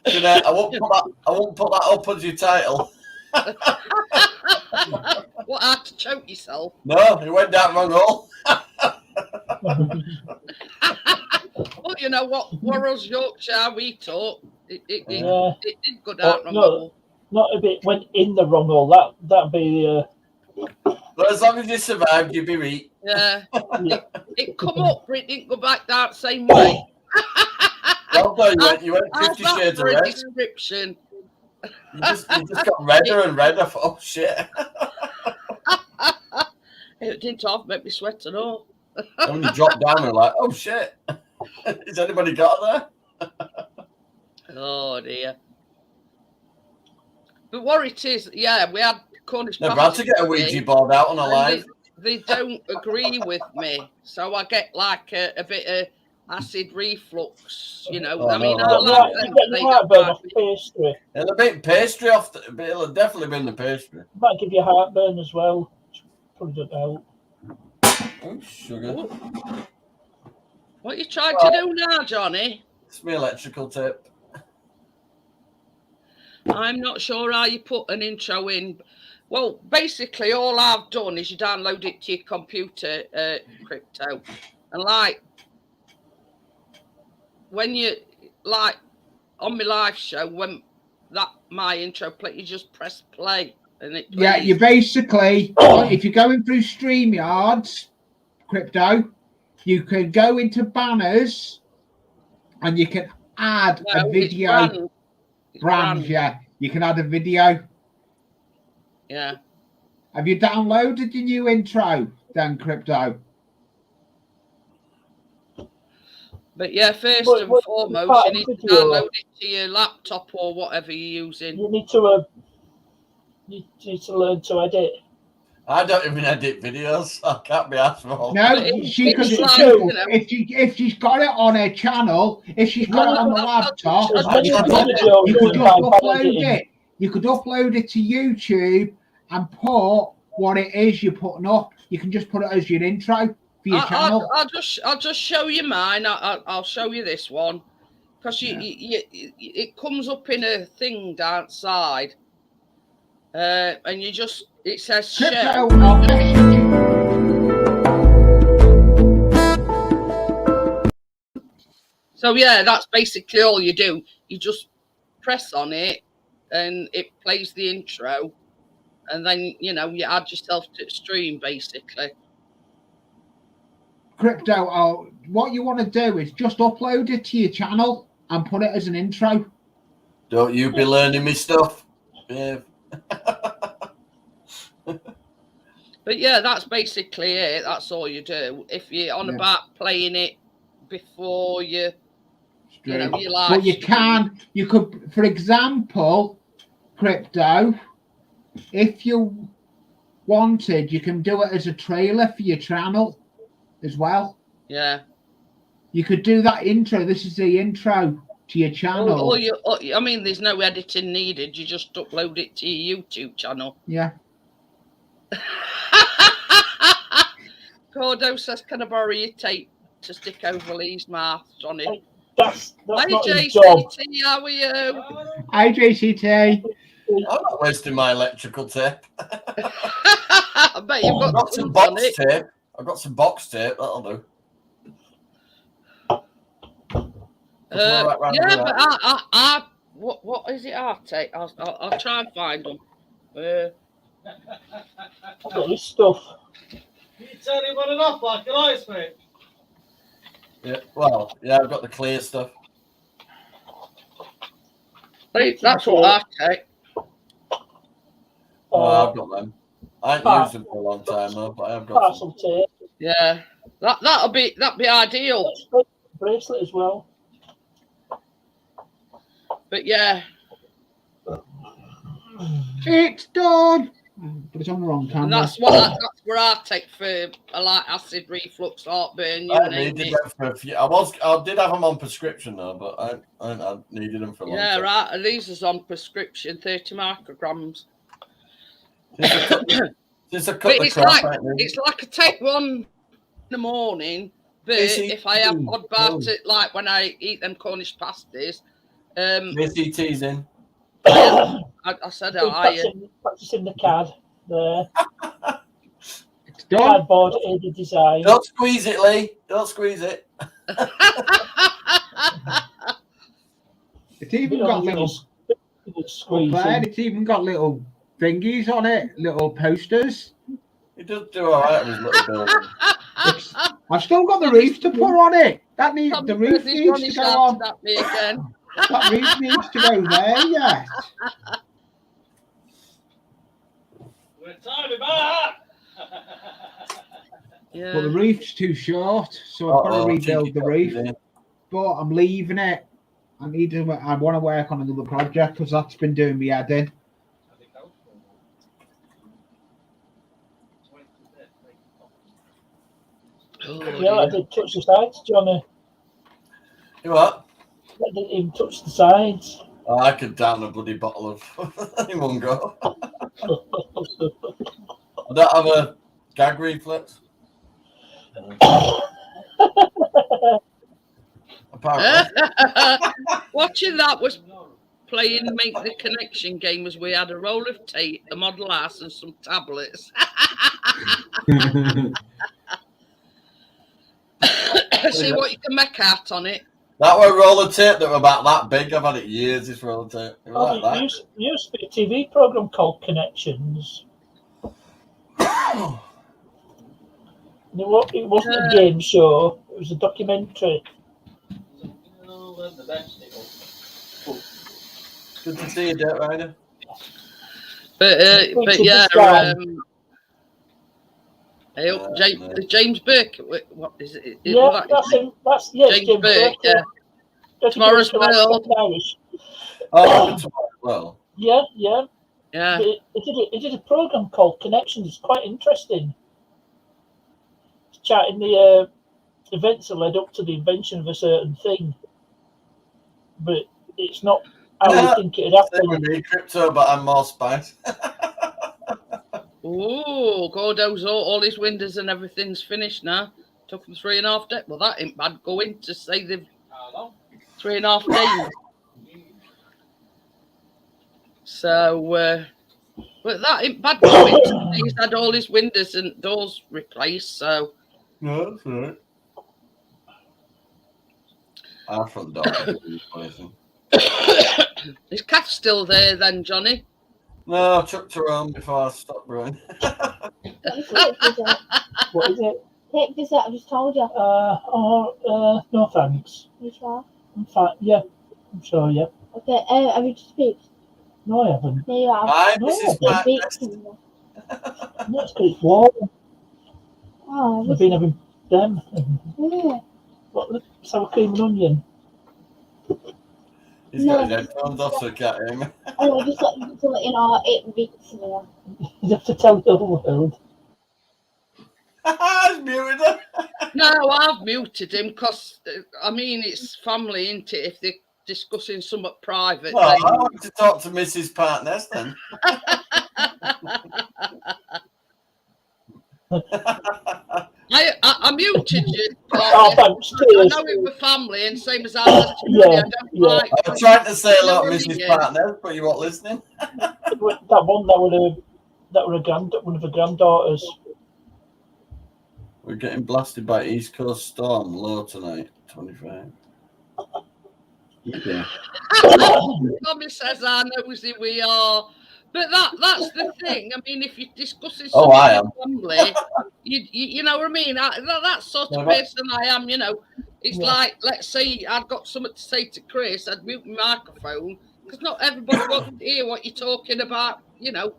Jeanette, I won't put that up as your title. What, I had to choke yourself? No, it went down wrong hole. Well, you know what? Warrell's Yorkshire, we talk. It did go down wrong hole. Not if it went in the wrong hole. That'd be But as long as you survived, you'd be right. Yeah. It come up, but it didn't go back down the same way. Well done, you went 50 shades of red. Description. You just got redder and redder. Oh shit! It didn't half make me sweat at all. And when you dropped down, we're like, oh shit! Has anybody got there? Oh dear. But what it is, yeah, we had Cornish. Never had to get a Ouija board out on a live. They don't agree with me, so I get like a bit of acid reflux, you know. I mean, I like them, they don't like pastry. It'll be pastry off, but it'll definitely be in the pastry. Might give you heartburn as well. Probably don't help. Oh, sugar. What are you trying to do now, Johnny? It's my electrical tip. I'm not sure how you put an intro in. Well, basically, all I've done is you download it to your computer, Crypto, and like when you like on my live show, when my intro play, you just press play and it plays. Yeah, you basically, if you're going through StreamYards, Crypto, you can go into banners and you can add a video. Brand, yeah. You can add a video. Yeah. Have you downloaded your new intro then, Crypto? But yeah, first and foremost, you need to download it to your laptop or whatever you're using. You need to learn to edit. I don't even edit videos. I can't be asked for. No, she could do. If she's got it on her channel, if she's got it on the laptop, you could upload it. You could upload it to YouTube and put what it is you're putting up. You can just put it as your intro for your channel. I'll just show you mine. I'll show you this one because it comes up in a thing downside, and you just it says share. So yeah, that's basically all you do. You just press on it, and it plays the intro. And then, you add yourself to the stream, basically. Crypto, what you want to do is just upload it to your channel and put it as an intro. Don't you be learning me stuff. Yeah. But yeah, that's basically it. That's all you do. If you're on about playing it before you live. But you could, for example, Crypto, if you wanted, you can do it as a trailer for your channel as well. Yeah. You could do that intro. This is the intro to your channel. I mean, there's no editing needed. You just upload it to your YouTube channel. Yeah. Cordo says, can I borrow your tape to stick over Lee's mouth, Johnny? That's Hi, not his JCT, job. how are you? Hi, JCT. I'm not wasting my electrical tape. I bet you've I've got got some box tape. I've got some box tape. That'll do. Yeah, but I what is it? I'll take. I'll try and find them. I've got this stuff. You turn him on and off like an ice, mate. Yeah, well, yeah, I've got the clear stuff. That's what I take. I've got them. I haven't used them for a long time though, but I've got Parcel tape. Yeah, that'd be ideal. Bracelet as well. But yeah, it's done. But it's on the wrong camera. and that's where I take for like acid reflux, heartburn. I needed them for a few. I did have them on prescription though, but I needed them for a long time. Yeah, right. And these is on prescription, 30 micrograms. It's like I take one in the morning, but if I have odd bouts, like when I eat them Cornish pasties, JCT's in. I said practicing the CAD there. It's done. Cardboard aided design. Don't squeeze it, Lee. Don't squeeze it. It's even got little squeezing. It's even got little thingies on it, little posters. He does do all right with his little building. I've still got the reef to put on it. The reef needs to go on. That reef needs to go there, yeah. We're timing back. Yeah. But the reef's too short, so I've got to rebuild the reef. But I'm leaving it. I want to work on another project because that's been doing me head in. Yeah, I did touch the sides, Johnny. You what? I didn't even touch the sides. Oh, I could down a bloody bottle of in one go. I don't have a gag reflex. Apparently. Watching that was playing Make the Connection game as we had a roll of tape, a model ass, and some tablets. See what you can make out on it. That were roller tape that were about that big. I've had it years, this roller tape. Like that. Used to be a TV program called Connections. It wasn't a game show, it was a documentary. Good to see you, Dirt Rider. But yeah, James Burke. What is it? Yeah, that's him. That's James Burke. Yeah. Tomorrow's World. Oh, well. Yeah. Yeah. It did a program called Connections. It's quite interesting. It's chatting the events that led up to the invention of a certain thing, but it's not how we think it'd happen. Same with me, crypto, but I'm more spice. Oh, Gordo's all his windows and everything's finished now. Took them 3.5 days. Well, that ain't bad going to say they've 3.5 days. So, but that ain't bad going. He's had all his windows and doors replaced. So, no, that's all right. Our front door. Is Kath still there then, Johnny? No, I chucked her on before I stopped brewing. What is it? Take this out, I just told you. No thanks. You sure? I'm fine. Yeah, I'm sure. Yeah. Okay, have you just speak? No, I haven't. No, you have. Hi, No, Mrs. You Matt. speak. No, it's good. Warm. Oh, I've been having them. yeah. What, the sour cream and onion? He's got his headphones off, so I can't hear him. Oh, just to let you know, it beats me. You have to tell the whole world. He's muted him. No, I've muted him because, I mean, it's family, isn't it? If they're discussing something private. Well, I want to talk to Mrs. Partners then. I muted you. Oh, thanks. I know it was family, and same as I was. Yeah, Like, I was trying to say hello to Never Mrs. really, Partners, but you weren't listening. That were one of her granddaughters. We're getting blasted by East Coast storm, low tonight, 25. Yeah. Tommy says how nosy we are. But that's the thing. I mean, if you're discussing Oh, something I am. with family, you know what I mean? That sort of person I am, you know. It's like, let's say I've got something to say to Chris, I'd mute my microphone because not everybody wants to hear what you're talking about, you know.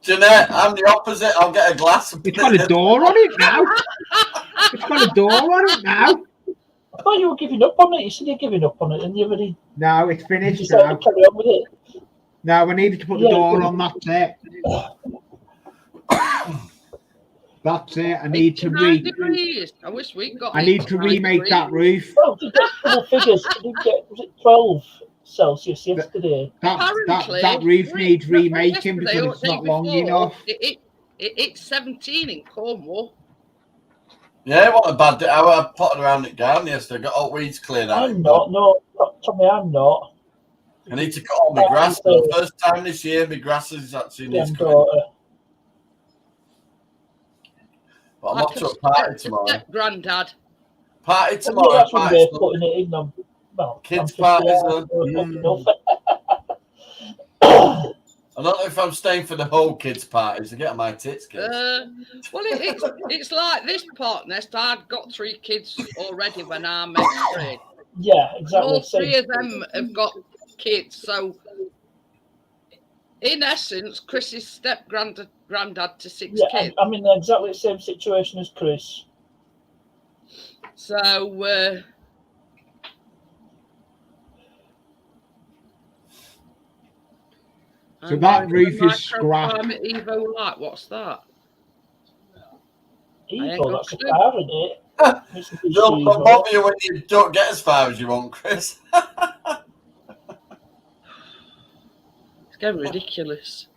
Jeanette, I'm the opposite. I'll get a glass. It's got a door on it now. It's got a door on it now. I thought you were giving up on it. You said you're giving up on it, and you already No, it's finished decided now. to carry on with it. No, we needed to put the door on. That's it. That's it. I need to 89 degrees. I wish we got. I need to 89 remake degrees. that roof. Well, did get double figures. Did get, was it 12 Celsius yesterday? That roof needs remaking because it's not long enough. It's 17 in Cornwall. Yeah, what a bad day. I potted around it down yesterday. Got all weeds cleared out. I'm not. No, Tommy, I'm not. I need to cut all my grass. For the first time this year, my grass is actually needs cutting. But I'm off to a party tomorrow. Granddad. Party tomorrow. That's when they're putting it in them. Well, kids' parties. I don't know if I'm staying for the whole kids' parties to get on my tits, kids. Well, it's like this part nest. I'd got 3 kids already when I met Fred. Yeah, exactly. All 3 of them have got kids. So, in essence, Chris's step-granddad to 6 kids. I'm in exactly the same situation as Chris. So, so that roof is scrapped. Evo Light, what's that? Evo, that's a car, isn't it? Don't bother you when you don't get as far as you want, Chris. It's getting ridiculous.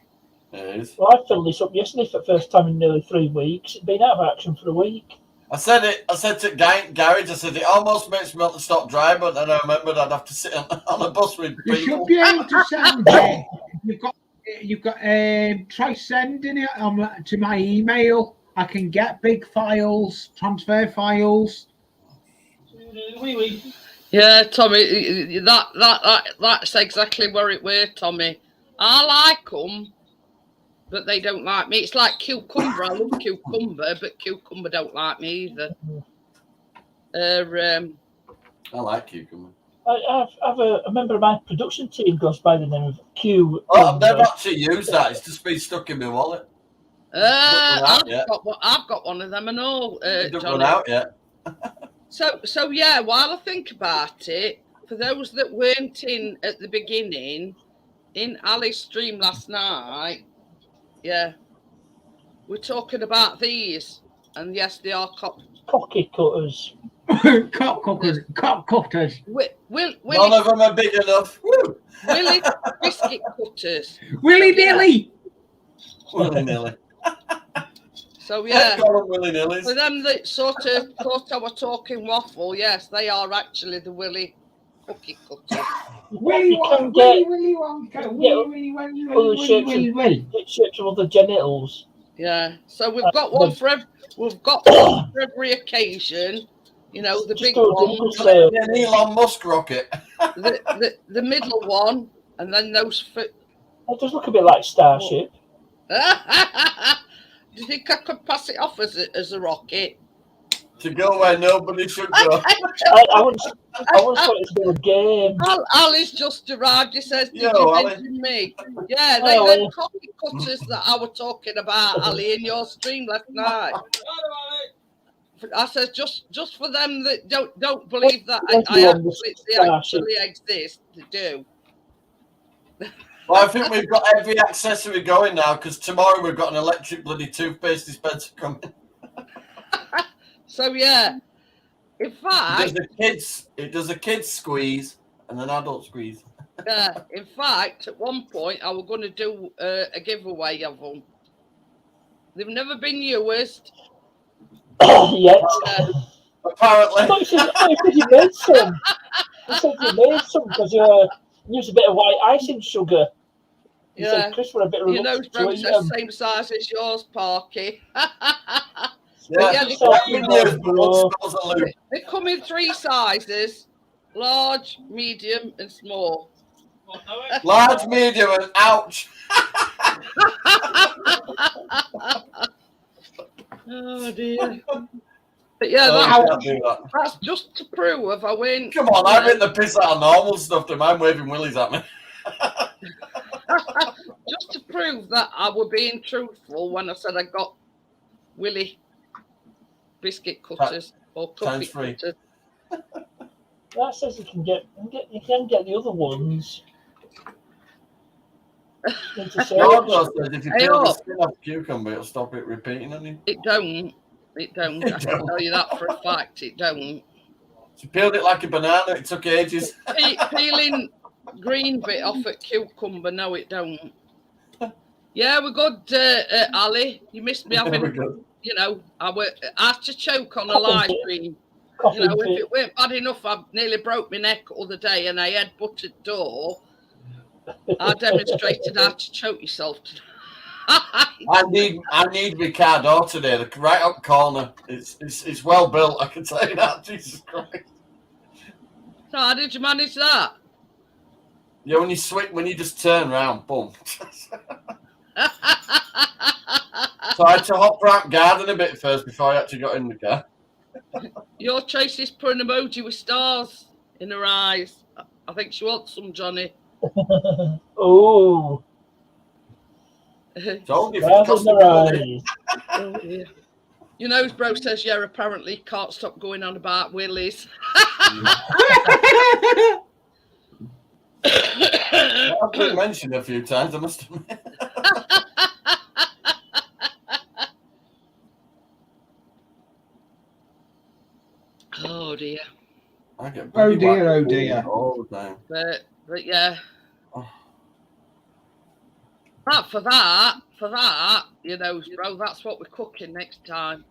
It is. Well, I filled this up yesterday for the first time in nearly 3 weeks. It's been out of action for a week. I said to Garage, I said, it almost makes me want to stop driving, but then I remembered I'd have to sit on a bus with people. You should be able to send it. You've got try sending it to my email. I can get big files, transfer files. Yeah, Tommy, that's exactly where it were, Tommy. I like them, but they don't like me. It's like Cucumber. I love Cucumber, but Cucumber don't like me either. I like Cucumber. A member of my production team goes by the name of Q. Oh, I've never actually used that. It's just been stuck in my wallet. I've got one of them and all. It doesn't run out yet. So yeah, while I think about it, for those that weren't in at the beginning, in Ali's stream last night, yeah, we're talking about these, and yes, they are cocky cutters. Cock cutters. None of them are big enough. Woo. Willy biscuit cutters. Willy nilly. Willy nilly. So yeah, willy-nillys. for them that sort of thought I was talking waffle, yes, they are actually the Willy cookie cutters. Willy shapes of other genitals. Yeah. So we've got one for every occasion. You know, the big one. An Elon Musk rocket. the middle one, and then those. It does look a bit like Starship. Do you think I could pass it off as a rocket? To go where nobody should go. I wouldn't want it to be a game. Ali's just arrived. He says, "Did you mention me?" Yeah, the coffee cutters that I was talking about, Ali, in your stream last night. I says just for them that don't believe that I actually exist to do. Well, I think we've got every accessory going now because tomorrow we've got an electric bloody toothpaste dispenser coming. So yeah, in fact, it does a kids squeeze and an adult squeeze. Yeah, in fact, at one point I was going to do a giveaway of them. They've never been used yet. Apparently. You said you made some. You said you made some because you used a bit of white icing sugar. You said Chris were a bit reluctant to eat them. Same size as yours, Parky. Yeah, they come in 3 sizes: large, medium, and small. Large, medium, and ouch. Oh dear. But yeah, that's just to prove I win. Come on, I've been the piss out of normal stuff to man waving willies at me. Just to prove that I were being truthful when I said I got Willy biscuit cutters or cookie cutters. That says you can get the other ones. If you peel the skin off cucumber, it'll stop it repeating on you. It don't. I can tell you that for a fact. It don't. She peeled it like a banana. It took ages. Peeling green bit off at cucumber. No, it don't. Yeah, we're good, Ali. You missed me having, our artichoke on a live stream. If it weren't bad enough, I nearly broke my neck the other day and I had buttered door. I demonstrated how to choke yourself today. I need my car door today. The right up corner. It's well built. I can tell you that. Jesus Christ. So how did you manage that? Yeah, when you just turn round, boom. So I had to hop around garden a bit first before I actually got in the car. Your Tracy's put an emoji with stars in her eyes. I think she wants some, Johnny. Oh. Told you You know, bro says, yeah, apparently can't stop going on about willies. I've been mentioned a few times, I must admit. Oh dear. Oh dear. All the time. But yeah. But for that, bro, that's what we're cooking next time.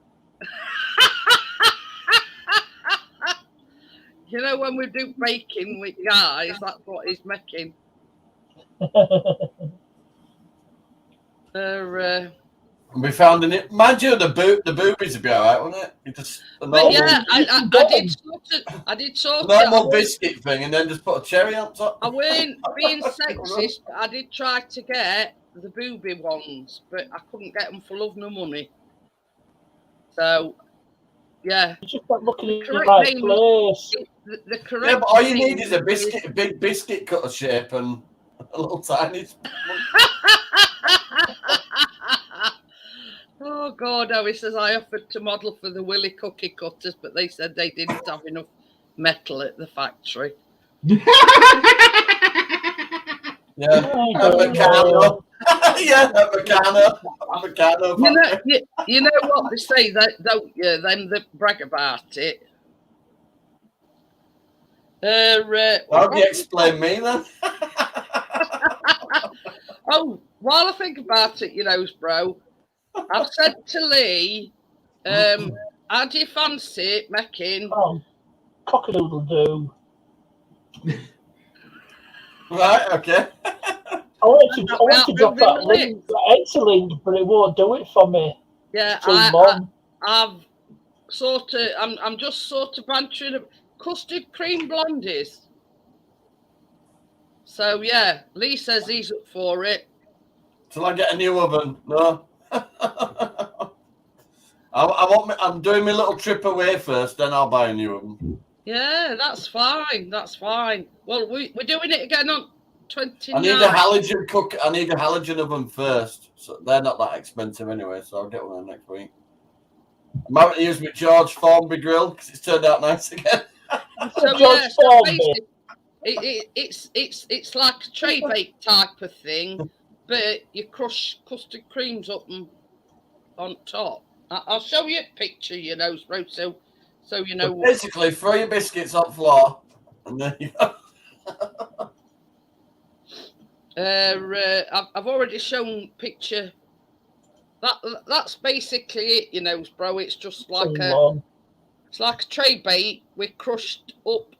When we do baking with guys, that's what he's making. We found an it. Mind you, the boobies would be alright, wouldn't it? But yeah, I did sort of normal biscuit thing, and then just put a cherry on top. I weren't being sexist, but I did try to get the booby ones, but I couldn't get them for love nor money. So, yeah. You just got looking in the right place. The correct. Yeah, but all you need is a big biscuit cutter shape and a little tiny. Oh God! He says I offered to model for the Willy cookie cutters, but they said they didn't have enough metal at the factory. Yeah, a Meccano. Yeah, a Meccano. You know what they say, don't you? Them that brag about it. How do you explain me then? Oh, while I think about it, bro, I've said to Lee, how do you fancy making? Cock-a-doodle-doo. Right, okay. I want to drop that link, link, but it won't do it for me. Yeah, I'm just sort of bantering custard cream blondies. So yeah, Lee says he's up for it. Till I get a new oven, no. I'm doing my little trip away first, then I'll buy a new oven. Yeah, that's fine. That's fine. Well, we're doing it again on 29. I need a halogen oven first. So they're not that expensive anyway, so I'll get one next week. I'm having to use my George Formby grill because it's turned out nice again. So George yeah, so Formby. basically, it's like a tray bake type of thing, but you crush custard creams up and on top. I'll show you a picture, you know, bro, so you know. But basically, throw your biscuits on the floor, and then you go. I've already shown picture. That's basically it, you know, bro. It's just like it's like a tray bake with crushed up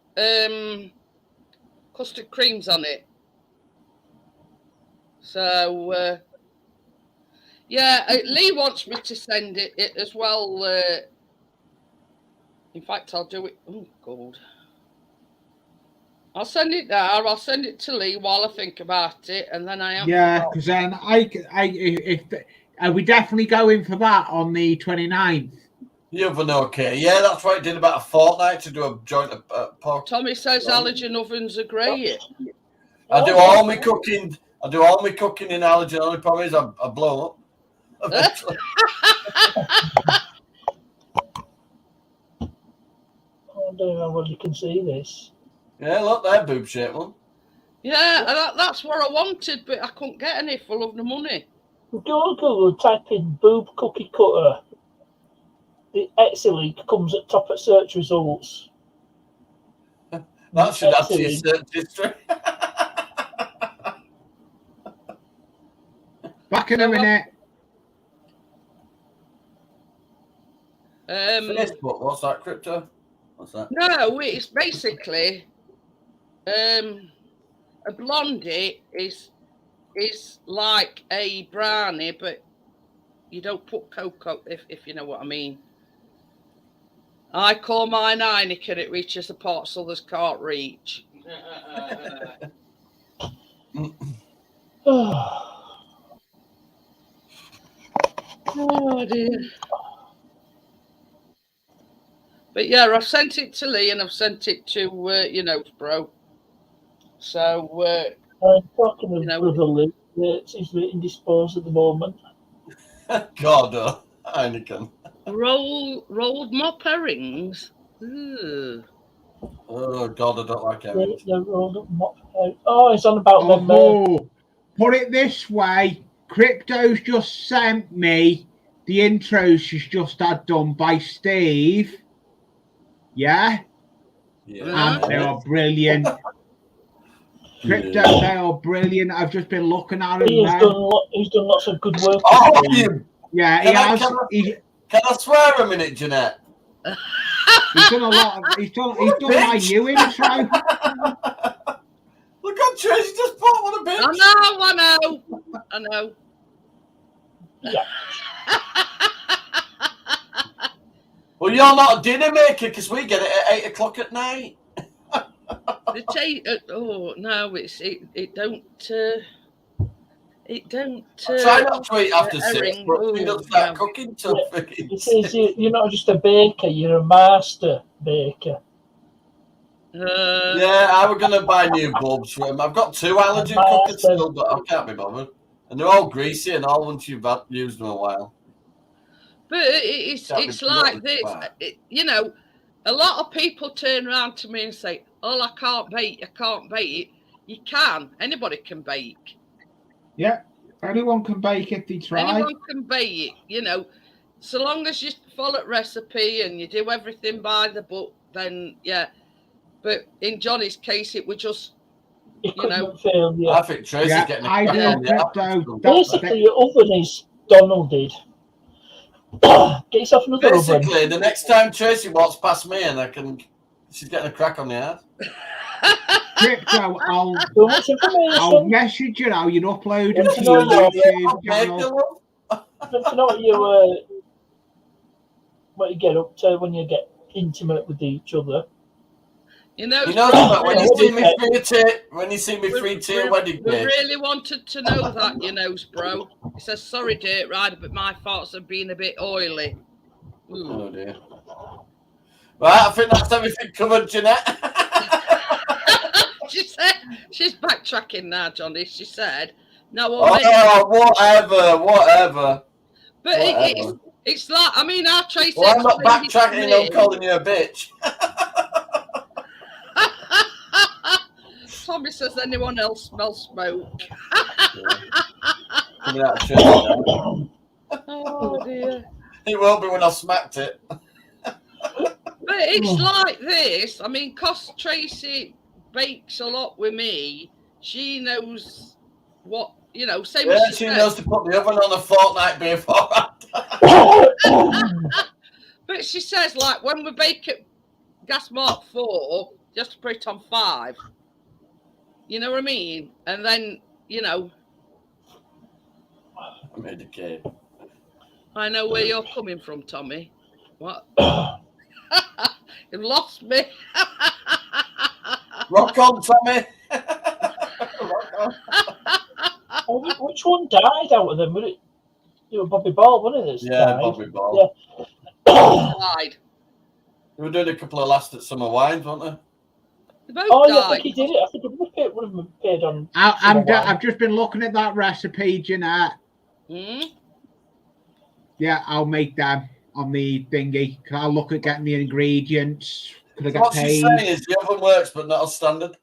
custard creams on it. So yeah, Lee wants me to send it as well. In fact, I'll do it. Oh God, I'll send it there. I'll send it to Lee while I think about it, and then I am. Yeah, because then are we definitely going for that on the 29th? You've been okay. Yeah, that's right. Did about a fortnight to do a joint of pork. Tommy says halogen ovens are great. I do all my cooking. I do all my cooking in halogen. The only problem is I blow up eventually. I don't know whether you can see this. Yeah, look there, boob shaped one. Yeah, that's what I wanted, but I couldn't get any for love the money. Google, type in boob cookie cutter. The Etsy link comes at top of search results. That should add to your search history. Back in a minute. Facebook, what's that, crypto? What's that? No, it's basically a blondie is like a brownie, but you don't put cocoa, if you know what I mean. I call mine Heineken, it reaches the parts others can't reach. Oh dear. But yeah, I've sent it to Lee and I've sent it to you know, bro. So I'm talking with Brother Lee. He's indisposed at the moment. God, Heineken. Rolled mop herrings. Ooh. Oh God, I don't like herrings. The rolled up mop herrings. Oh, it's on about them. Put it this way: Crypto's just sent me the intros she's just had done by Steve. Yeah. And they are brilliant. Crypto, they are brilliant. I've just been looking at him. He's done lots of good work. Oh, you. Yeah, Can I swear a minute, Jeanette? He's done a lot. He's done my new intro. Look how Tracy just put one a bit. I know. Yeah. Well, you're not a dinner maker because we get it at 8 o'clock at night. Oh no, it don't. It don't. Try not to eat after 6, but we don't start no. cooking till It says you're not just a baker, you're a master baker. Yeah, I was going to buy new bulbs for him. I've got 2 allergen cookers still, but I can't be bothered. And they're all greasy and all once you've used them a while. But it's like this, you know, a lot of people turn around to me and say, oh, I can't bake. You can. Anybody can bake. Yeah, anyone can bake if they try. Anyone can bake, you know, so long as you follow recipe and you do everything by the book, then yeah. But in Johnny's case, it was just, you know. Fail, yeah. I think Tracy's getting basically, your oven is Donald did. Get yourself another oven. Basically, the next time Tracy walks past me and she's getting a crack on the ass. Crypto, I'll message you now. You're uploading to your YouTube channel. To know what you get up to when you get intimate with each other. You know when you see me free-tier wedding cake. We really wanted to know that, you know, bro. He says, sorry, Dirt Rider, but my farts have been a bit oily. Ooh. Oh, dear. Right, I think that's everything covered, Jeanette. She said, she's backtracking now, Johnny. She said, no, whatever. But It's like, I mean, our Tracy. Well, I'm not backtracking on calling you a bitch. Tommy says anyone else smells smoke. Coming out of church now. Oh dear. It won't be when I smacked it. But it's like this. I mean, 'cause Tracy bakes a lot with me, she knows what, you know, same Yeah, as she knows to put the oven on a fortnight before. But she says, like, when we bake at gas mark 4, just put it on 5. You know what I mean? And then, you know. I made a cake. I know where you're coming from, Tommy. What? You've lost me. Rock on, Tommy. Rock on. Which one died out of them? Was it Bobby Ball, wasn't it? Yeah, died? Bobby Ball. Yeah. Died. They were doing a couple of last at Summer Wines, weren't they? They both Oh, yeah, died. I think he did it. I think it would have appeared on. I've just been looking at that recipe, Jeanette. Yeah, I'll make them on the thingy. I'll look at getting the ingredients. Could I get What paid? she's saying is the oven works, but not as standard.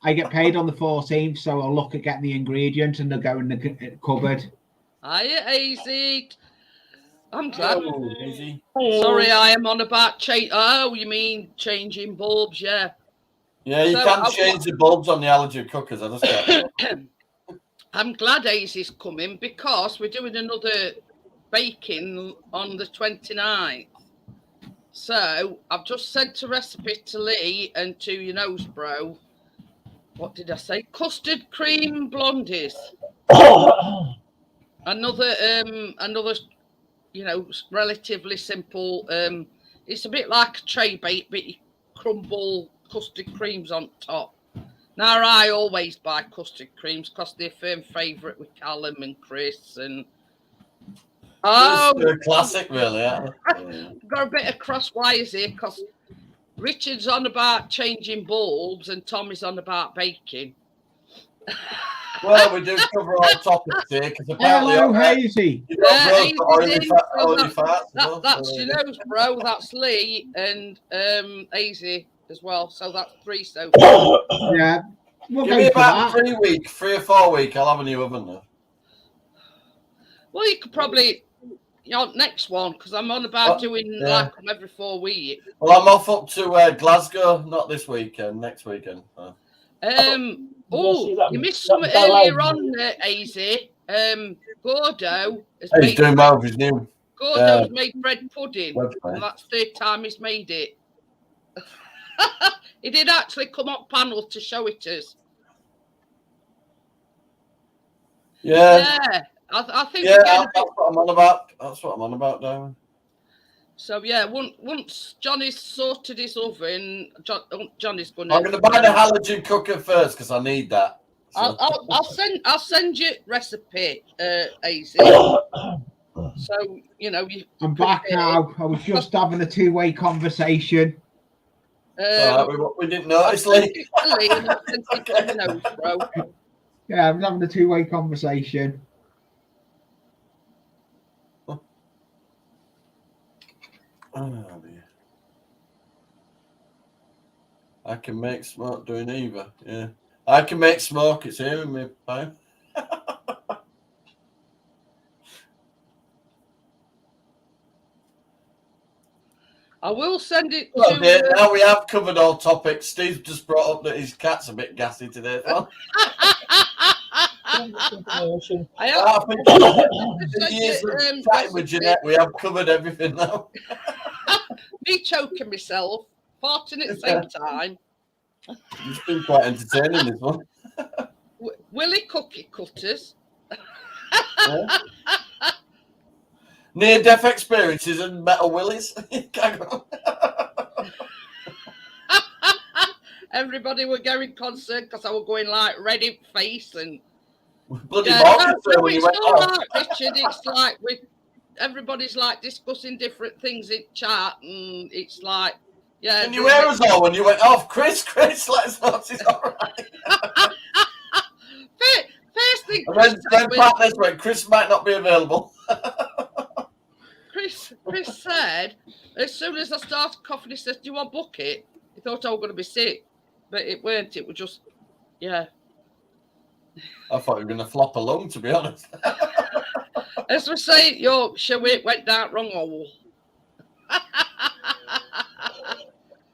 I get paid on the 14th, so I'll look at getting the ingredients and they'll go in the cupboard. Hiya, easy. I'm glad. Oh, easy. Sorry, I am on about change. Oh, you mean changing bulbs? Yeah. Yeah, you So, can change the bulbs on the allergen cookers. I just can't. I'm glad Aisy's coming because we're doing another baking on the 29th. So I've just sent a recipe to Lee and to your nose, bro. What did I say? Custard cream blondies. Another, you know, relatively simple. It's a bit like a tray bake, but you crumble custard creams on top. Now I always buy custard creams because they're firm favourite with Callum and Chris and. Oh, they're a classic, really. Aren't they? Got a bit of cross wires here because Richard's on about changing bulbs and Tommy's on about baking. Well, we do cover all topics here because apparently, Hello, Hazy. You know, oily fats. That's your nose, bro. That's Lee and Hazy as well. So that's 3 so far. Yeah. We'll Give go me for about that. 3 or 4 weeks. I'll have a new oven now. Well, you could probably, you know, next one because I'm on about doing like them every 4 weeks. Well, I'm off up to Glasgow, not this weekend, next weekend. Oh, you missed some earlier on, Hazy. Gordo has He's doing well with his new. Gordo's made bread pudding. Website. And that's the 3rd time he's made it. He did actually come on panel to show it us. Yeah. I think. Yeah, that's what I'm on about. That's what I'm on about, Darren. So yeah, once Johnny's sorted his oven, Johnny's gonna. I'm going to buy the halogen cooker first because I need that. So. I'll send you recipe, AZ. So you know you. I'm back now. I was just having a 2-way conversation. We didn't notice, Lee. Yeah, I was having a 2-way conversation. Oh, dear. I can make smoke doing either. Yeah, I can make smoke. It's here in my pipe. I will send it Well, to. dear, now we have covered all topics. Steve just brought up that his cat's a bit gassy today. Well, I years of chatting with Jeanette, we have covered everything now. Me choking myself, farting at the same time. It's been quite entertaining, this one. Willy cookie cutters. Yeah. Near-death experiences and metal willies. Everybody were getting concerned because I was going like red in face and bloody it's all right, Richard. It's like everybody's like discussing different things in chat, and it's like, yeah. And you wear us all when you went off, Chris, let us know it's all right. First thing, and then Pat this went, Chris might not be available. Chris said, as soon as I started coughing, he said, "Do you want bucket?" He thought I was going to be sick, but it weren't. It was just, yeah. I thought you were going to flop along, to be honest. As we say at Yorkshire, it went down wrong hole.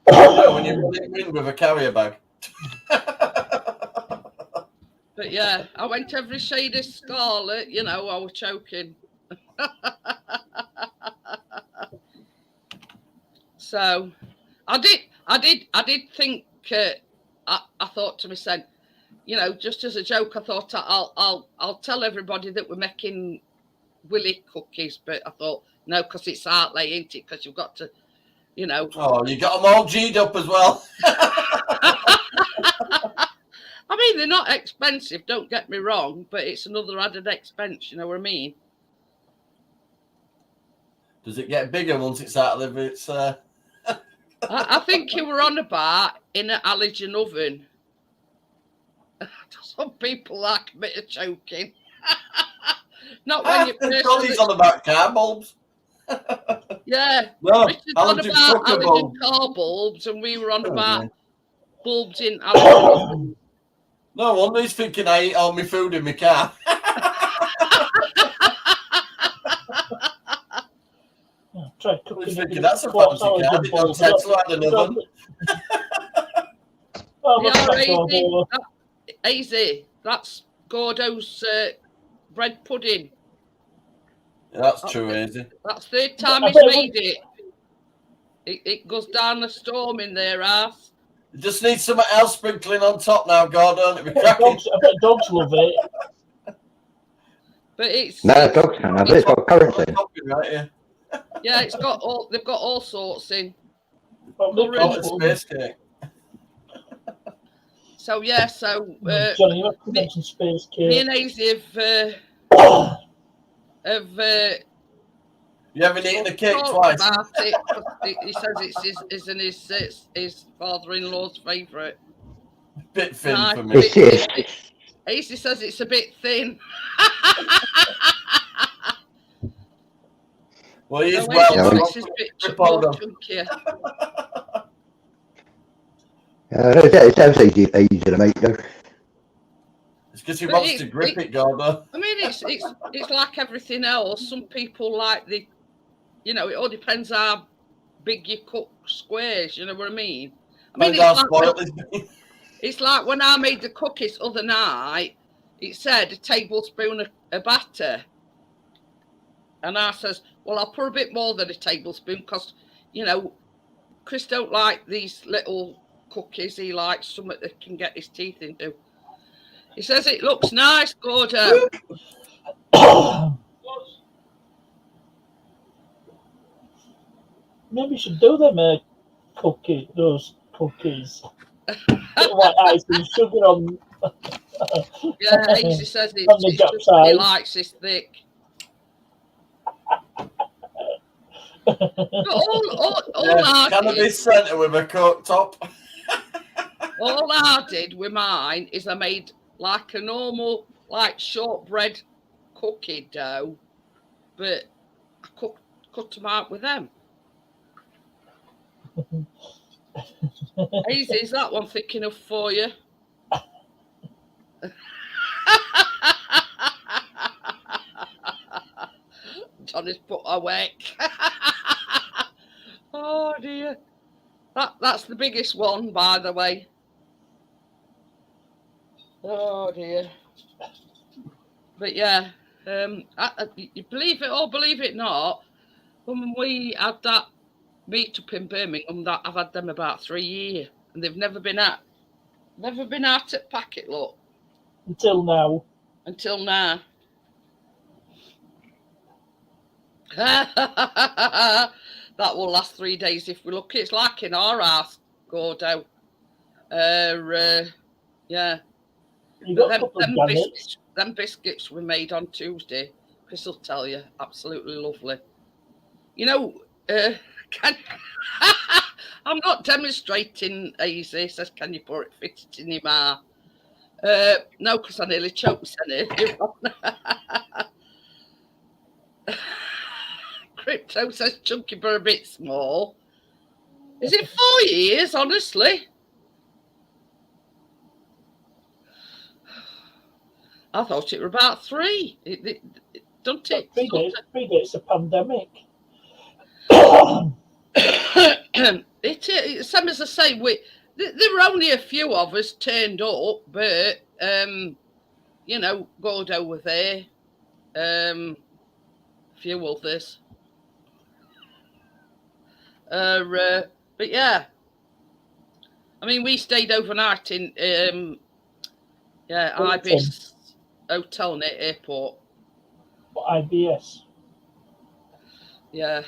When you run it in with a carrier bag. But yeah, I went every shade of scarlet, you know, I was choking. So I did think, I thought to myself, you know, just as a joke, I thought I'll tell everybody that we're making Willy cookies, but I thought, no, because it's Hartley, ain't it? Because you've got to, you know. Oh, you got them all G'd up as well. I mean, they're not expensive, don't get me wrong, but it's another added expense, you know what I mean? Does it get bigger once it's out of its... I think you were on about in an allergen oven. Some people like a bit of choking. Not when you're Dolly's on about car bulbs. Yeah. No, Richard's on allergen about cooker allergen bulb. car bulbs, and we were on about bulbs in allergen ovens. No wonder he's thinking I eat all my food in my car. Try cooking. He's thinking that's a fancy car. It don't take to add an oven. Easy. That's Gordo's bread pudding. Yeah, that's true, easy. That's the third time he's made it. It goes down the storm in their ass. It just needs something else sprinkling on top now, Gordon. It'll be cracking. I bet dogs love it. But it's no, dogs can't have it. It's got currency. Right here. Yeah, it's got all. They've got all sorts in. It's space cake. So yeah, so Johnny, you mentioned space cake. me and Hazy have you haven't eaten the cake talked twice. about it. He says it's his father-in-law's favourite. Bit thin Nice. for me. Hazy says it's a bit thin. Well, he is So well. Hazy thinks it's a bit more chunkier. It sounds easy to make, though. It's because he But wants to grip it, Gordon. I mean, it's like everything else. Some people like you know, it all depends how big you cook squares. You know what I mean? I mean, it's like when I made the cookies the other night. It said a tablespoon of batter, and I says, "Well, I'll put a bit more than a tablespoon because, you know, Chris don't like these little cookies. He likes something that can get his teeth into." He says it looks nice, Gordo. Maybe you should do them those cookies. White ice and sugar on. Yeah, he says he likes this thick. Cannabis centre with a coat top. All I did with mine is I made like a normal, like shortbread cookie dough, but I cut them out with them. Easy, is that one thick enough for you? Johnny's put awake. Oh dear. That's the biggest one, by the way. Oh dear. But yeah, you believe it or believe it not, when we had that meet up in Birmingham, that I've had them about 3 years, and they've never been out at Packet, look. Until now. That will last 3 days if we look. It's like in our house, Gordo. Yeah. Them biscuits were made on Tuesday. Chris will tell you, absolutely lovely. You know, I'm not demonstrating, Easy says, can you fit it in your mouth? No, because I nearly choked. Crypto says chunky but a bit small. Is it 4 years, honestly? I thought it were about 3. Don't it? 3 days. 3 days a pandemic. It's same as I say. There were only a few of us turned up, but you know, Gordo were there. Few others. But yeah, I mean, we stayed overnight in Ibis Hotel near airport. What, IBS? Yeah,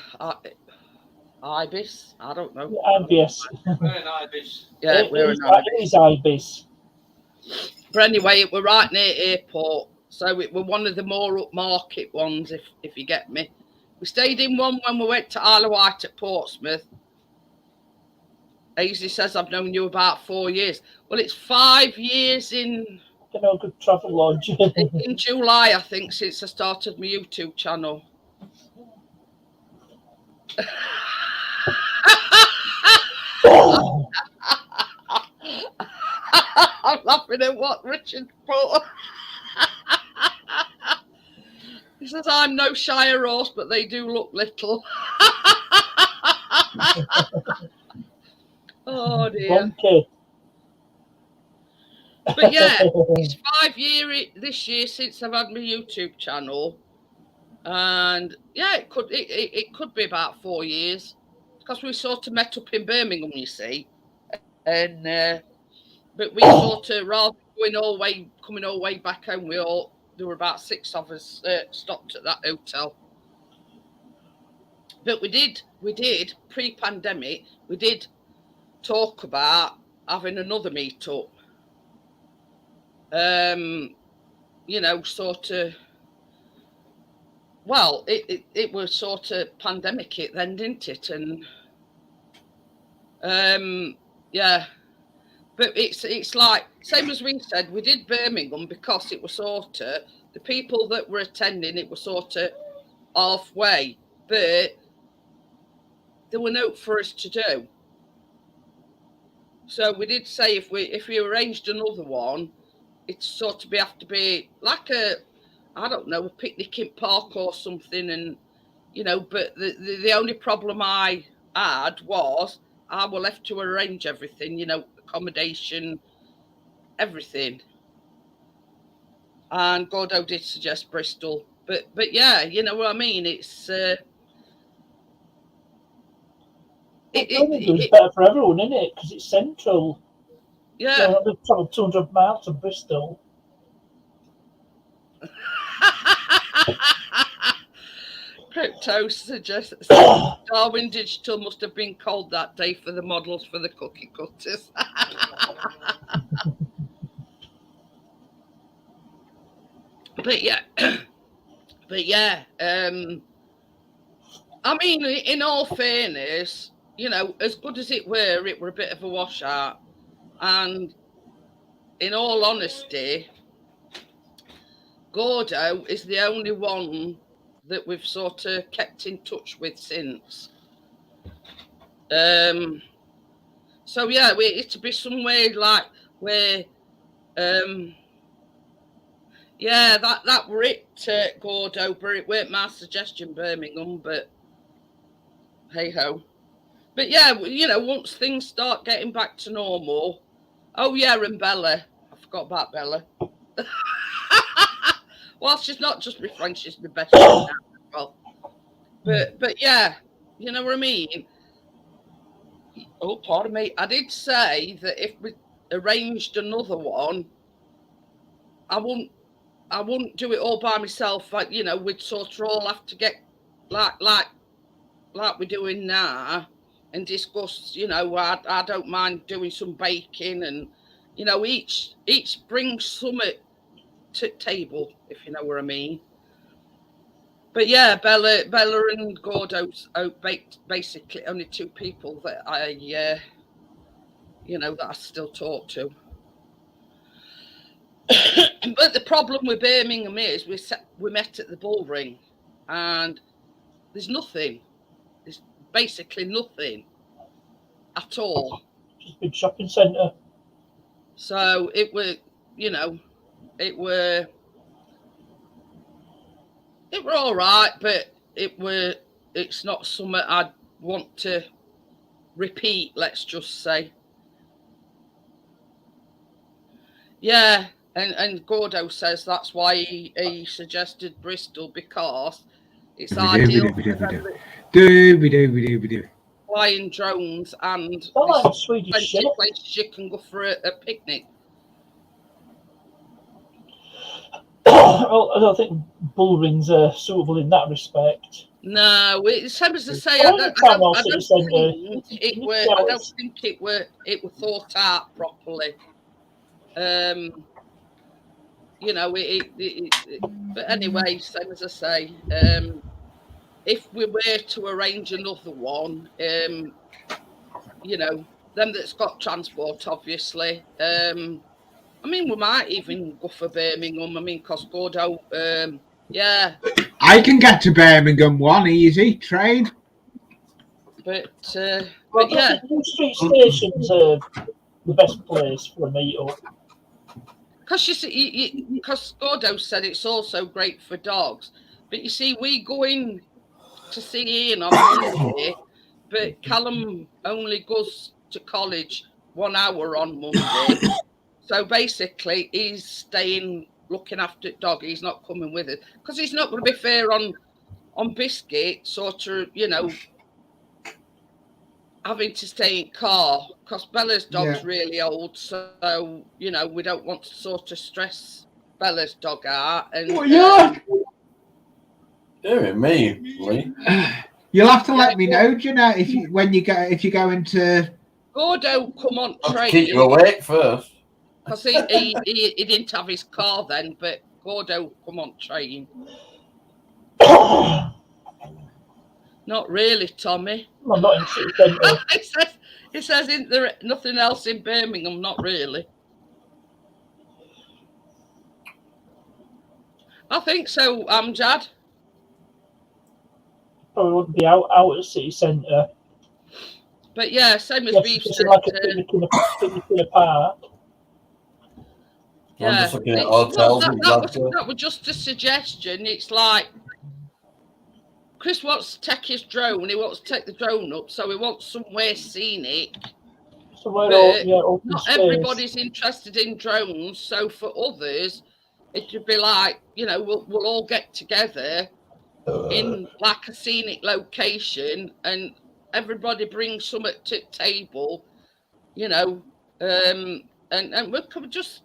Ibis. I don't know. IBS. We're in Ibis. Yeah, we're in Ibis. It is Ibis. But anyway, it were right near airport, so it were one of the more upmarket ones, if you get me. We stayed in one when we went to Isle of Wight at Portsmouth. Aisley says I've known you about 4 years. Well, it's 5 years in. You know, good travel lodge. In July, I think, since I started my YouTube channel. I'm laughing at what Richard put. He says, I'm no Shire horse, but they do look little. Oh, dear. Okay. But yeah, it's 5 years this year since I've had my YouTube channel. And yeah, it could be about 4 years. Because we sort of met up in Birmingham, you see. And but we sort of, rather than coming all the way back home, there were about 6 of us stopped at that hotel. But we did pre-pandemic, we did talk about having another meet-up. You know, sort of, well, it was sort of pandemic then, didn't it? And yeah. But it's like, same as we said, we did Birmingham because it was sort of, the people that were attending, it was sort of halfway, but there were no for us to do. So we did say if we arranged another one, it's sort of have to be like a picnic in park or something, and you know. But the only problem I had was I were left to arrange everything, you know, accommodation, everything. And Gordo did suggest Bristol, but yeah, you know what I mean. It's it's better for everyone, isn't it? Because it's central. Yeah. So they've travelled 200 miles to Bristol. Crypto suggests Darwin Digital must have been cold that day for the models for the cookie cutters. But yeah, I mean, in all fairness, you know, as good as it were a bit of a washout. And in all honesty, Gordo is the only one that we've sort of kept in touch with since. So yeah, it's to be somewhere like where, yeah, that were it, Gordo, but it weren't my suggestion, Birmingham, but hey ho. But yeah, you know, once things start getting back to normal. Oh yeah, and Bella. I forgot about Bella. Well, she's not just my friend, she's my best friend now as well. But yeah, you know what I mean? Oh, pardon me. I did say that if we arranged another one, I wouldn't do it all by myself. Like, you know, we'd sort of all have to get like we're doing now and discuss, you know, I don't mind doing some baking and, you know, each brings something to table, if you know what I mean. But yeah, Bella and Gordo's basically only 2 people that I, you know, that I still talk to. But the problem with Birmingham is we met at the Bullring, and There's nothing. There's basically nothing at all. Just a big shopping centre. So it were, it were all right, but it's not something I'd want to repeat, let's just say. Yeah, and Gordo says that's why he suggested Bristol, because it's ideal flying drones and Swedish places you can go for a picnic. I don't think Bullring's suitable in that respect. No, it's same as I say. I don't think it were thought out properly. But anyway, same as I say. If we were to arrange another one, them that's got transport, obviously. We might even go for Birmingham. because Gordo, yeah. I can get to Birmingham one easy train. But yeah. The street stations are the best place for a meet-up. Because you see, because Gordo said it's also great for dogs. But you see, we go in to see Ian on Monday, but Callum only goes to college 1 hour on Monday. So basically, he's staying, looking after dog. He's not coming with us because he's not going to be fair on Biscuit, sort of, having to stay in car because Bella's dog's really old. So, we don't want to sort of stress Bella's dog out. And Dear me, Lee. You'll have to let me know, Jeanette, if you go into Gordo come on train. Keep you awake first. Because he didn't have his car then, but Gordo come on train. Not really, Tommy. I'm not in city centre. He says, isn't there nothing else in Birmingham? Not really. I think so, Amjad. Probably wouldn't be out at the city centre. But yeah, same as we've said. Like a picnic in a park. Yeah, I'm just looking at hotels. That was just a suggestion. It's like Chris wants to take his drone. He wants to take the drone up, so he wants somewhere scenic. Not everybody's interested in drones. So for others, it should be like, we'll all get together in like a scenic location, and everybody brings something to the table, and we could just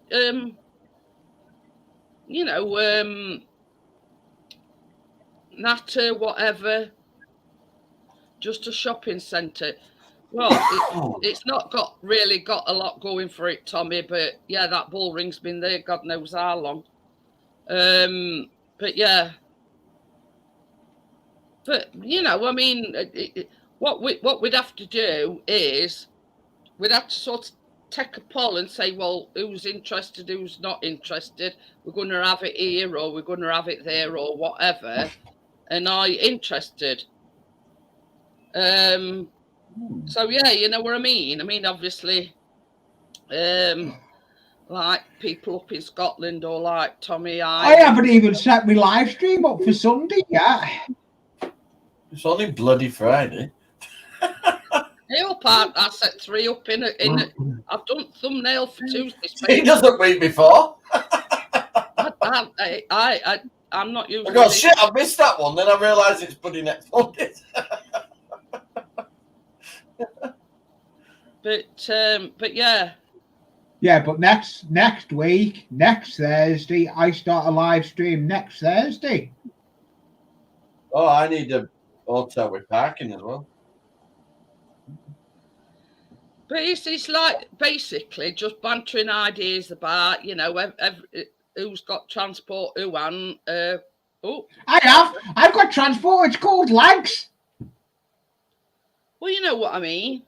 Natter, whatever, just a shopping centre. Well, it's not really got a lot going for it, Tommy, but yeah, that Bullring's been there God knows how long. But yeah. But, what we'd have to do is we'd have to sort of take a poll and say, well, who's interested, who's not interested. We're going to have it here or we're going to have it there or whatever. And are you interested? So, yeah, you know what I mean? Obviously, like people up in Scotland or like Tommy. I haven't even set my live stream up for Sunday yet. It's only bloody Friday. I set 3 up in I've done thumbnail for Tuesday. He doesn't week before. I'm not using. I got shit. I missed that one. Then I realised it's bloody next Monday. But yeah. Yeah, but next week, next Thursday, I start a live stream next Thursday. Oh, I need a hotel with parking as well. But it's like basically just bantering ideas about, who's got transport, who hasn't. I've got transport. It's called Lags. Well, you know what I mean.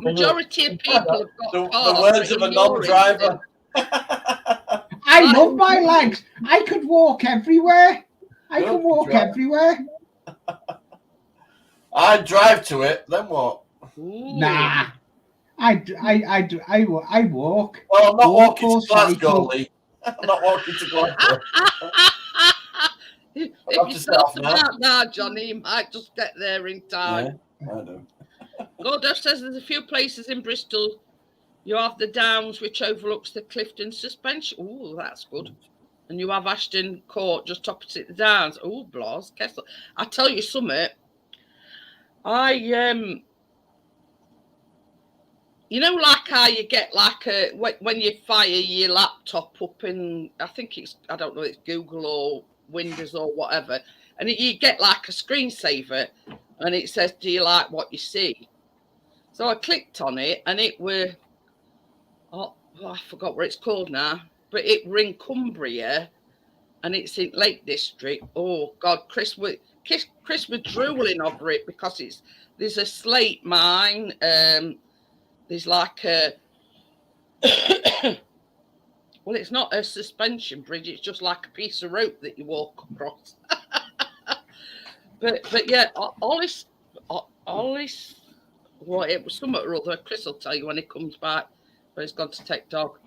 Majority of people have got cars. The words of a non-driver. I love my legs. I could walk everywhere. I can walk everywhere. I drive to it, then what? Ooh. Nah. I walk. Well, I'm not Walk walking or to Glasgow, cycle. Lee. I'm not walking to Glasgow. If have you to set off thought now. about that, Johnny, you might just get there in time. Yeah, I know. Gordo says there's a few places in Bristol. You have the Downs, which overlooks the Clifton suspension. Oh, that's good. And you have Ashton Court just opposite the Downs. Oh, Blas, Kessel. I tell you something. You know, like how you get like when you fire your laptop up in, I think it's, I don't know, it's Google or Windows or whatever, and you get like a screensaver, and it says, "Do you like what you see?" So I clicked on it, and it were, oh, I forgot what it's called now, but it were in Cumbria, and it's in Lake District. Oh God, Chris was drooling over it because there's a slate mine. There's like a well, it's not a suspension bridge, it's just like a piece of rope that you walk across. but yeah, all this well, it was something or other. Chris will tell you when he comes back, but he's gone to take dog.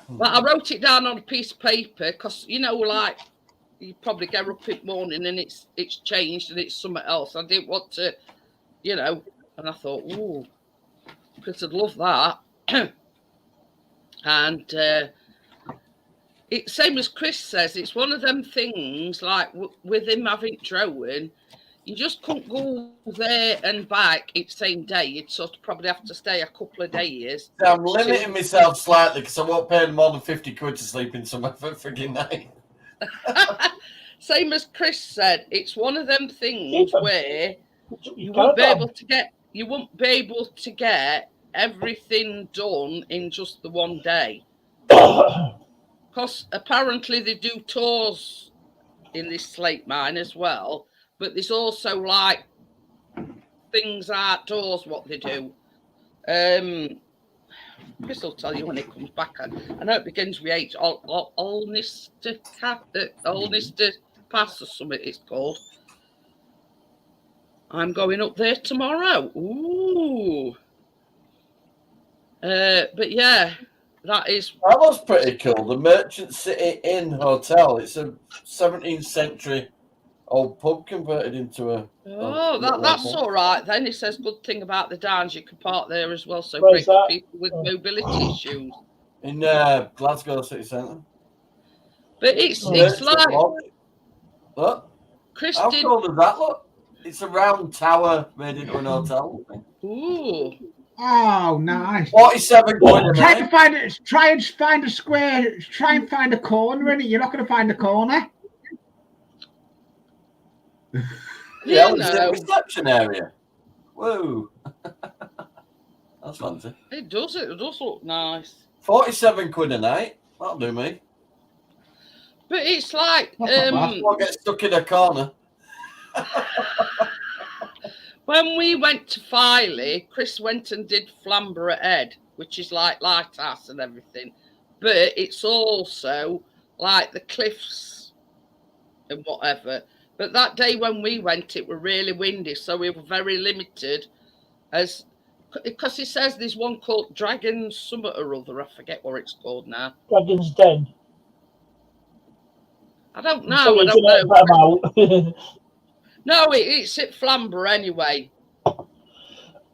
But I wrote it down on a piece of paper because, you know, like you probably get up in the morning and it's changed and it's something else. I didn't want to, you know, and I thought, ooh, Chris would love that. And it's same as Chris says, it's one of them things like with him having drone, you just couldn't go there and back each same day. You'd sort of probably have to stay a couple of days. I'm limiting myself slightly because I won't pay more than 50 quid to sleep in somewhere for a frigging night. Same as Chris said, it's one of them things where you won't be able to get everything done in just the one day. Because apparently they do tours in this slate mine as well, but there's also like things outdoors what they do. Chris will tell you when it comes back. I know it begins with H. Alnister Pass or something it's called. I'm going up there tomorrow. Ooh. But yeah, that was pretty cool. The Merchant City Inn Hotel. It's a 17th century old pub converted into a. That's all right. Then it says good thing about the Downs. You can park there as well. So great for people with mobility issues. In Glasgow City Centre. But it's like what? Chris How cool does that look? It's a round tower made into an hotel. Ooh. Oh, nice. 47 quid. Try and find a square. Try and find a corner in it. You're not going to find a corner. Yeah, it's a reception area. Whoa. That's fancy. It does look nice. 47 quid a night. That'll do me. But it's like I'll get stuck in a corner. When we went to Filey, Chris went and did Flamborough Head, which is like lighthouse and everything. But it's also like the cliffs and whatever. But that day when we went, it were really windy, so we were very limited. Because he says there's one called Dragon's Summit or other. I forget what it's called now. Dragon's Den. I don't know. I don't know. No, it's at Flamborough anyway.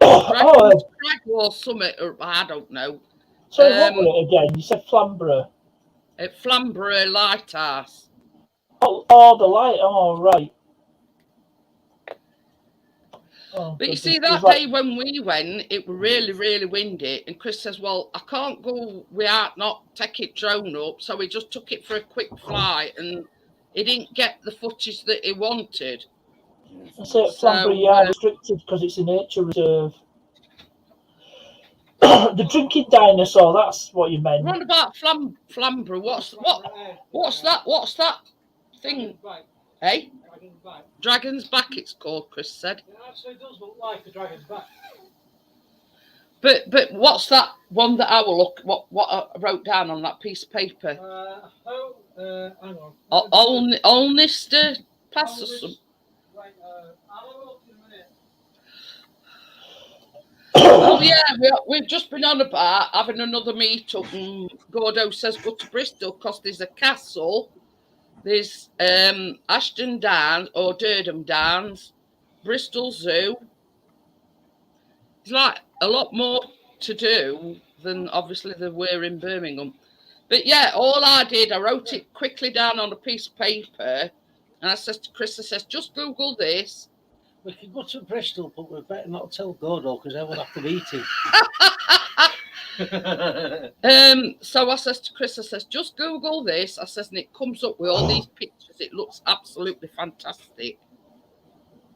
Dragon's Crag or Summit, or I don't know. So what was it again? You said Flamborough. At Flamborough Lighthouse. Oh, the light. Oh, right. Oh, but you see, that day when we went, it was really, really windy. And Chris says, well, I can't go without not taking drone up. So he just took it for a quick flight and he didn't get the footage that he wanted. I say at Flamborough, restricted because it's a nature reserve. The drinking dinosaur, that's what you meant. What about Flamborough? What's that thing? Hey? Dragon's Back, it's called, Chris said. It actually does look like a dragon's back. But what's that one that I will look what I wrote down on that piece of paper? Hang on. Alnister pass us some. Right, I'll look in a minute. Oh yeah, we've just been on about having another meet up, and Gordo says go to Bristol because there's a castle, there's Ashton Downs or Durham Downs, Bristol Zoo. It's like a lot more to do than obviously there were in Birmingham. But yeah, all I did, I wrote it quickly down on a piece of paper, and I says to Chris, I says, just Google this. We can go to Bristol, but we better not tell Gordo because I will have to beat him. So I says to Chris, I says, just Google this. I says, and it comes up with all these pictures. It looks absolutely fantastic.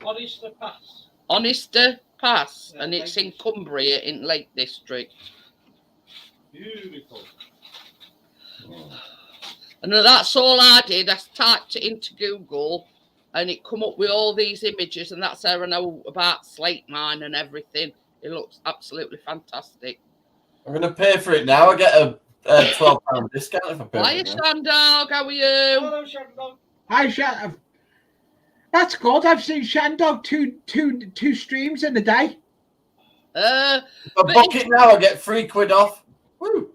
Honester Pass. Honester Pass, Yeah, and it's in Cumbria in Lake District. Beautiful. And that's all I did. I typed it into Google, and it come up with all these images, and that's how I know about Slate Mine and everything. It looks absolutely fantastic. I'm going to pay for it now. I get a £12 discount if I pay for Hiya, it now. Shandog, how are you? Hello, Shandog. Hi, Shandog. That's good. I've seen Shandog two streams in a day. If I book it now, I get £3 off. Woo!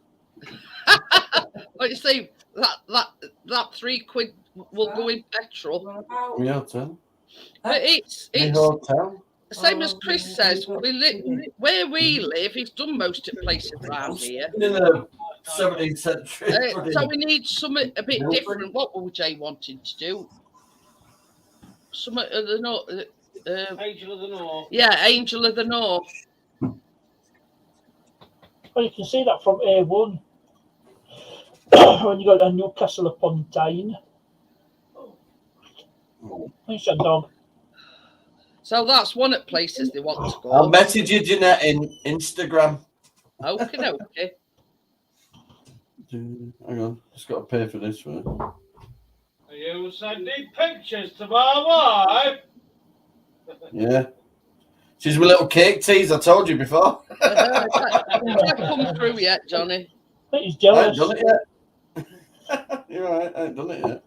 Well, you see, that £3 will go in petrol. My hotel. But it's My hotel. the same as Chris says. Where we live, he's done most of the places around here. In the 17th century. So we need something a bit different. What were Jay wanting to do? Something of the north. Angel of the North. Yeah, Angel of the North. Well, you can see that from A1 when you go to Newcastle upon Tyne. Thanks, Shandog. So that's one of the places they want to go. I'll message you, Jeanette, in Instagram. Okay. Hang on, just got to pay for this one. Are you sending pictures to my wife? Yeah. She's my little cake tease, I told you before. It's not come through yet, Johnny. I think he's I ain't jealous. done it yet. You're right, I ain't done it yet.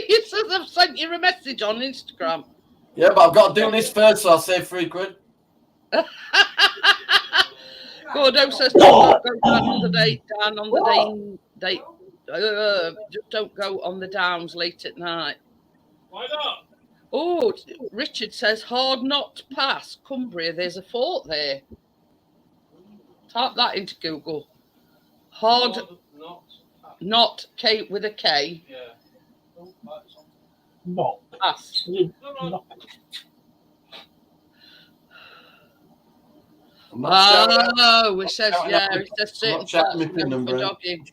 You said I've sent you a message on Instagram. Yeah, but I've got to do this first, so I'll save £3. Gordo says don't go down on the date. Just don't go on the downs late at night. Why not? Oh, Richard says hard not pass Cumbria. There's a fort there. Type that into Google. Hard not K with a K. Yeah. Oh, that's on. Not. Pass. No. Oh, it says shouting yeah. It says certain not shouting parts my are pin known for number. jogging.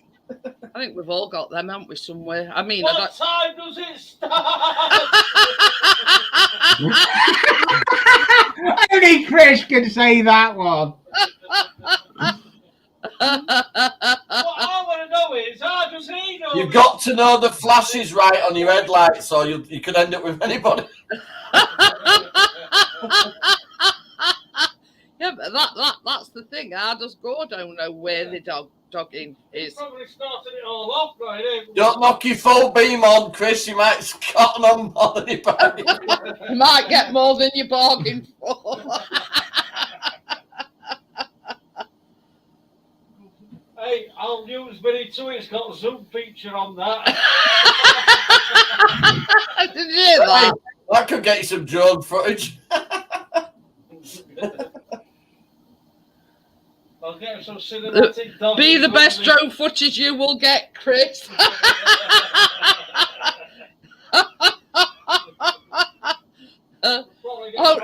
I think we've all got them, haven't we? Somewhere. I mean, What time does it start? Only Chris can say that one. What I want to know is, how does he know? You've got to know the flashes right on your headlights, or you could end up with anybody. Yeah, but that's the thing. How does Gordo know where the dogging He's is? probably started it all off, right? Don't knock your full beam on, Chris. You might cotton on more than you buy. You might get more than you bargained for. Hey, I'll use Billy too. It's got a zoom feature on that. Did you hear that? That could get you some drone footage. I'll get some cinematic. Be the best drone footage you will get, Chris.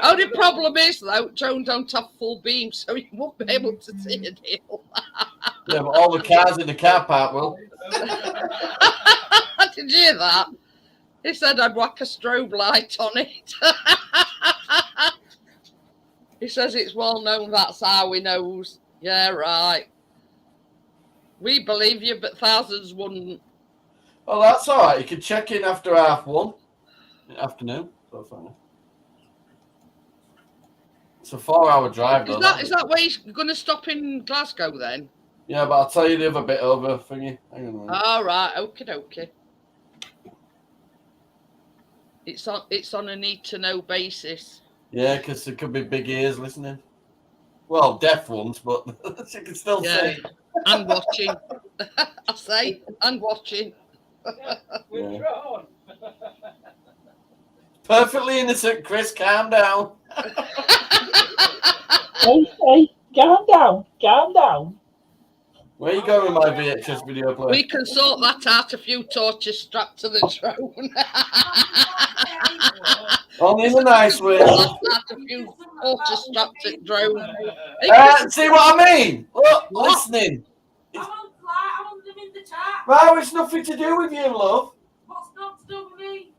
Only problem is though, drone don't have full beam, so you won't be able to see a deal. Yeah, but all the cars in the car park will. Did you hear that? He said I'd whack a strobe light on it. He says it's well known that's how he knows. Yeah, right. We believe you, but thousands wouldn't. Well, that's all right. You can check in after 1:30 in the afternoon. So fine. It's a 4-hour drive, though. Is that where you're going to stop in Glasgow then? Yeah, but I'll tell you the other bit over thingy. Hang on a minute. All right, okie dokie. It's on a need to know basis. Yeah, because there could be big ears listening. Well, deaf ones, but she can still see. And watching. I say, and watching. We're on. Perfectly innocent, Chris. Calm down. Hey, calm down. Where are you going with my VHS video player? We can sort that out. A few torches strapped to the drone. Only in a nice way. A few torches strapped to the drone. See what I mean? Look, listening. I want them in the chat. Well, it's nothing to do with you, love. What's not to do with me?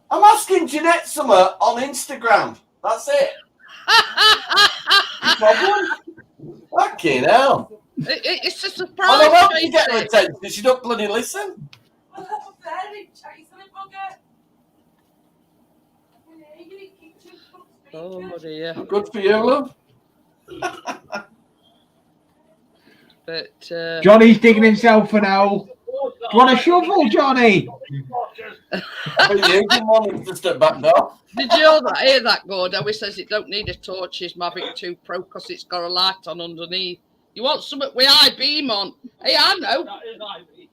I'm asking Jeanette something on Instagram. That's it. Problem? Fucking hell. It's a surprise. I know how you get her attention. She don't bloody listen. Oh dear. Good for you, love. But Johnny's digging himself an hole. Do you want a shovel, Johnny? I've been using one to step back now. did you hear that, Gordo? He says it don't need a torch, his Mavic 2 Pro, because it's got a light on underneath. You want something with I-beam on? Hey, I know. That is I-beam.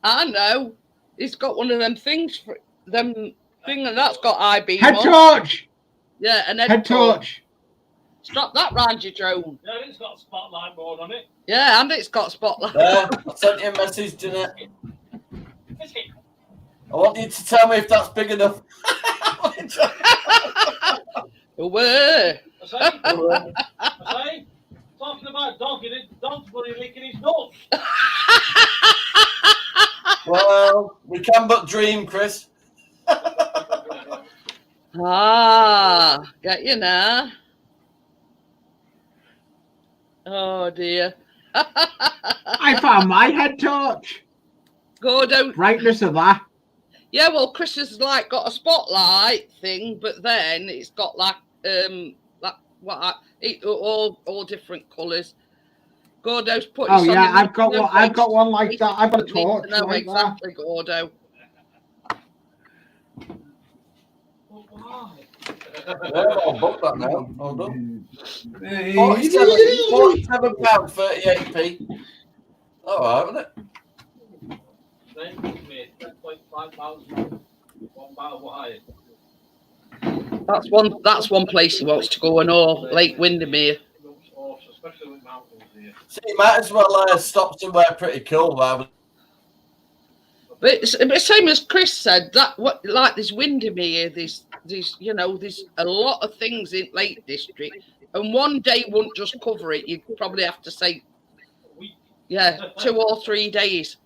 I know. He's got one of them things for them thing, and that's got I-beam Head on. torch. Yeah, and Head torch. Strap that round your drone. Yeah, it's got a spotlight board on it. Yeah, and it's got spotlight. I sent you a message, Jeanette. I want you to tell me if that's big enough. Away. I say, talking about dogging it, dog's bloody licking his nuts. Well, we can but dream, Chris. Ah, get you now. Oh dear. I found my head torch. Gordo. Brightness of that. Yeah, well, Chris has like got a spotlight thing, but then it's got like all different colours. Gordo's put. Oh yeah, I've got one. I've got one like that. I've got a torch No, like exactly, Gordo. Yeah, I'll book that now. Hold on. £47.38p. All right, wasn't it? Then made 10,500, 1 mile wide. That's one place he wants to go, and all Lake Windermere. Especially with mountains here. So you might as well stop somewhere pretty cool. But it's same as Chris said, that what like this Windermere, there's a lot of things in Lake District, and one day won't just cover it. You'd probably have to say, 2 or 3 days.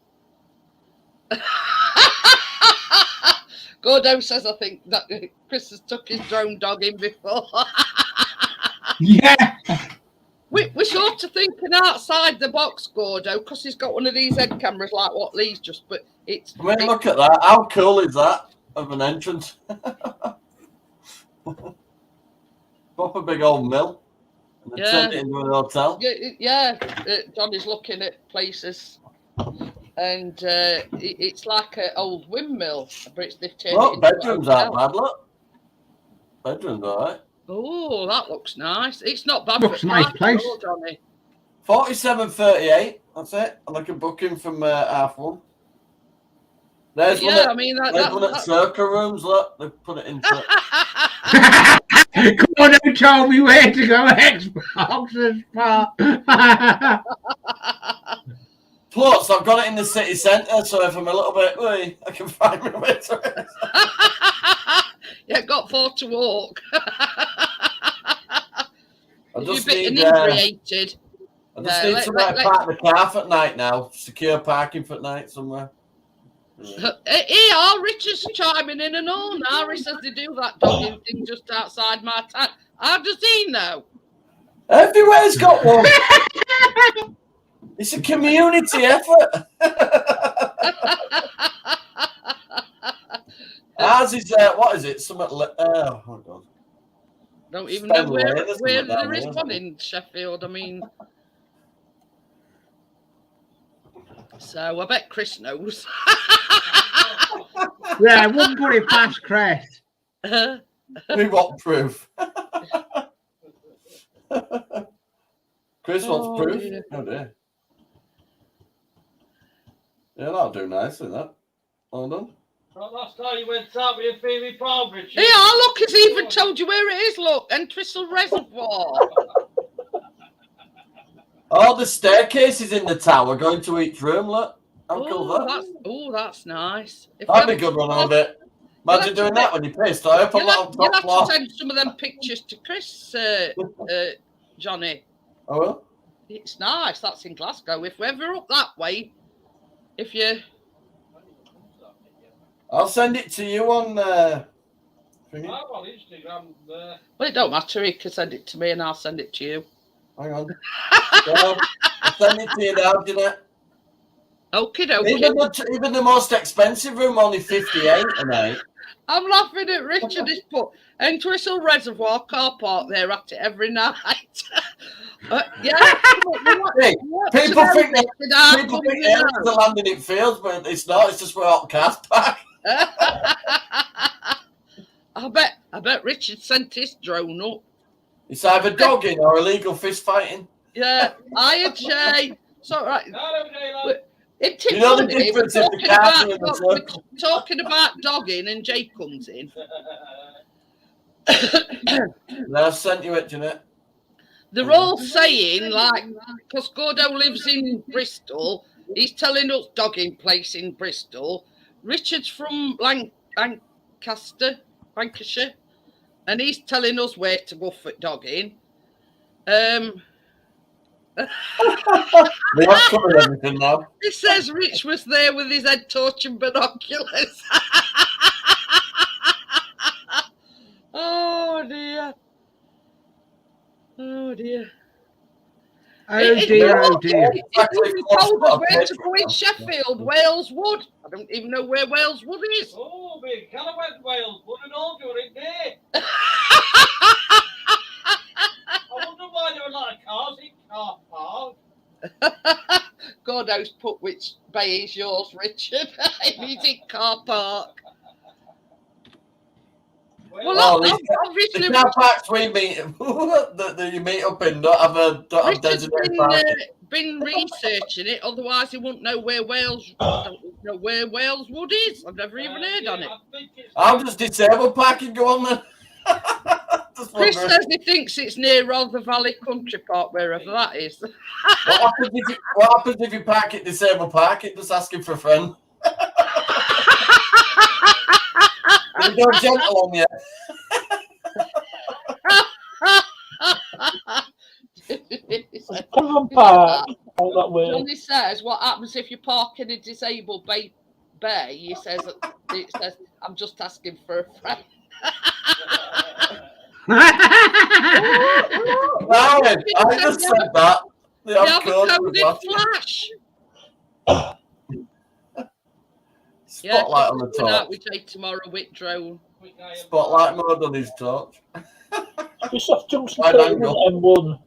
Gordo says, I think that Chris has took his drone dog in before. Yeah. We're sort of thinking outside the box, Gordo, because he's got one of these head cameras like what Lee's just. But it's. I mean, look at that. How cool is that of an entrance? Proper big old mill. And they turned it into an hotel. Yeah. Johnny's looking at places, and it's like an old windmill, but they've turned it into bedrooms aren't bad. Look, bedrooms, all right. Oh, that looks nice. It's not bad. Looks a nice place. Johnny. 47.38. That's it. I like a booking from £1:30. There's one. I mean there's one at Circle Rooms. Look, they've put it into. Come on, don't tell me where to go. Xbox's part. Plus, I've got it in the city centre, so if I'm a little bit, I can find my way to it. Yeah, got 4 to walk. I just You're a bit need inebriated. I just need somewhere to park the car for night now. Secure parking for night somewhere. Here, Richard's chiming in and all now. He says they do that dogging thing just outside my town. How does he know? Everywhere's got one. It's a community effort. Ours is, what is it? Something, oh, hold on. Don't even know where there is one in Sheffield. I mean, so I bet Chris knows. Yeah, I wouldn't put it past Chris. We want proof. Chris wants proof. Dear. Oh dear. Yeah, that'll do nicely. That. Hold on. Right, last time you went out with your Phoebe Palm, Richard. Yeah, look, it's even told you where it is. Look, Entwistle Reservoir. Oh, the staircases in the tower going to each room. Look, how cool that. That's nice. If That'd be you a good one ever- on it. Imagine doing that when you're pissed. I hope I'm You'll not have, on you'll top have floor. to send some of them pictures to Chris, Johnny. Oh well. It's nice. That's in Glasgow. If we're ever up that way, if you... I'll send it to you on. Thingy. I'm on Instagram. Well, it don't matter. He can send it to me and I'll send it to you. Hang on. Well, I'll send it to you now, Jeanette. Okie dokie. Even the most expensive room only 58 a night. I'm laughing at Richard. He's put Entwistle Reservoir car park there at it every night. Yeah. Hey, people think the landing in fields, but it's not. It's just where hot cars park. I bet Richard sent his drone up. It's either dogging or illegal fist fighting. Yeah, hiya, Jay. It's all right. You know the difference if the cars are in the circle. Talking about dogging and Jay comes in. No, I've sent you it, Jeanette. They're all saying, like, because Gordo lives in Bristol, he's telling us dogging place in Bristol. Richard's from Lancaster, Lancashire, and he's telling us where to go for dogging. We have covered everything now. It says Rich was there with his head torch and binoculars. Oh dear. Oh dear. Oh dear, oh dear. It told us where to go in Sheffield, Wales Wood. I don't even know where Wales Wood is. Oh, big Callaway Wales, put an all during there. I wonder why there were a lot of cars in car park. Gordo's put which bay is yours, Richard. He's in car park. Well, obviously, the car parks we meet that you meet up in don't have designated parking. Been researching it, otherwise he wouldn't know where Wales. I don't know where Wales Wood is. I've never even heard on it. I'll just disable parking. Go on then. Chris says he thinks it's near Rother Valley Country Park, wherever that is. What happens if you park it disabled parking? Just asking for a friend. You go gentle on you. Come park out that way. Johnny says, "What happens if you park in a disabled bay?" He says, "It says I'm just asking for a friend." I just said that. They have a coded flash. Spotlight on the That torch. we take tomorrow with drone. Spotlight mode on his torch. Just off junction M1.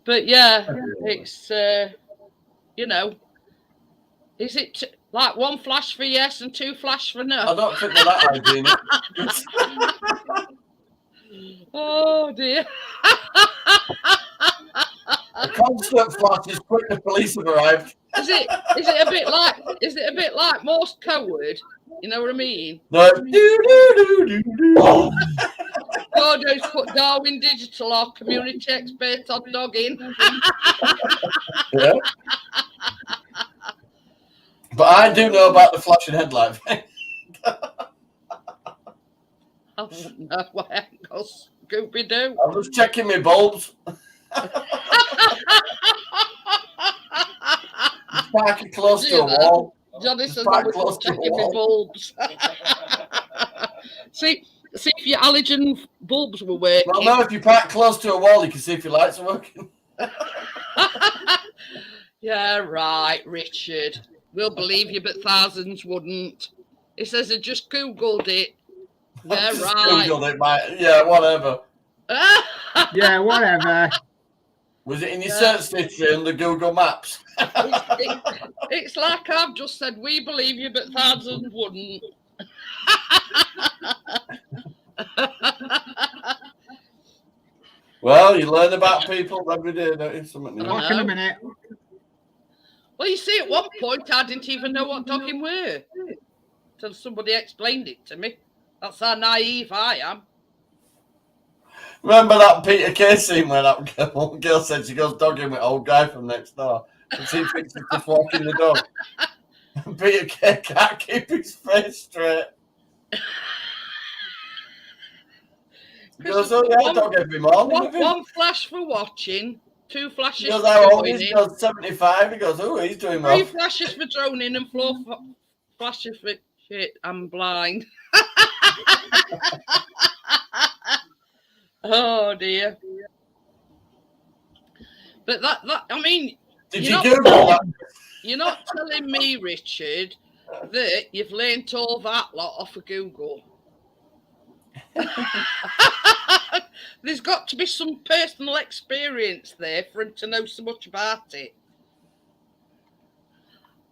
But yeah, it's you know, is it like one flash for yes and two flash for no? I don't think they're that hygienic. Oh dear. A constant flash is quick. The police have arrived. Is it a bit like Morse code? You know what I mean? No. Gordo's put Darwin Digital, our community expert on dogging. Yeah. But I do know about the flashing headlight thing. I don't know where it goes. Scooby Doo. I'm just checking my bulbs. Parking close to a wall. Johnny says I was checking my bulbs. see if your halogen bulbs were working. Well, no, if you park close to a wall, you can see if your lights are working. Yeah, right, Richard. We'll believe you, but thousands wouldn't. It says I just Googled it. Yeah, Just right. Googled it, mate. Yeah, whatever. Yeah, whatever. Was it in your search history on the Google Maps? It's like I've just said, we believe you, but thousands wouldn't. Well, you learn about people every day, don't you? Something new. Back in a minute. Well, you see, at one point, I didn't even know what dogging were until somebody explained it to me. That's how naive I am. Remember that Peter Kay scene where that one girl said she goes dogging with old guy from next door, and she thinks he's just walking the dog. And Peter Kay can't keep his face straight. He goes, oh yeah, dog every morning. One flash for watching, 2 flashes He goes, for how old is droning, he? Goes 75. He goes, oh, he's doing well. 3 flashes for droning, and 4 flashes for shit. I'm blind. Oh dear. But that I mean, Did you Google that? You're not telling me, Richard, that you've learnt all that lot off of Google. There's got to be some personal experience there for him to know so much about it.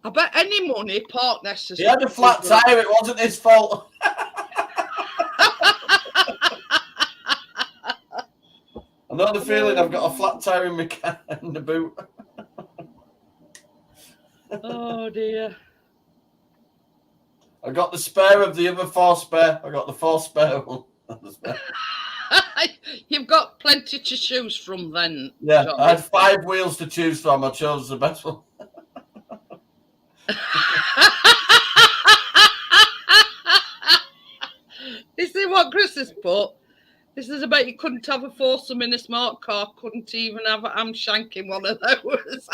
I bet any money Park Nest has... He had a flat tire, it wasn't his fault. I know the feeling I've got a flat tire in the boot. Oh dear. I got the spare of the other 4 spare. I got the 4 spare one. You've got plenty to choose from then. Yeah, John. I had 5 wheels to choose from. I chose the best one. You see what Chris has put? This is about you couldn't have a foursome in a smart car, couldn't even have a ham shank in one of those.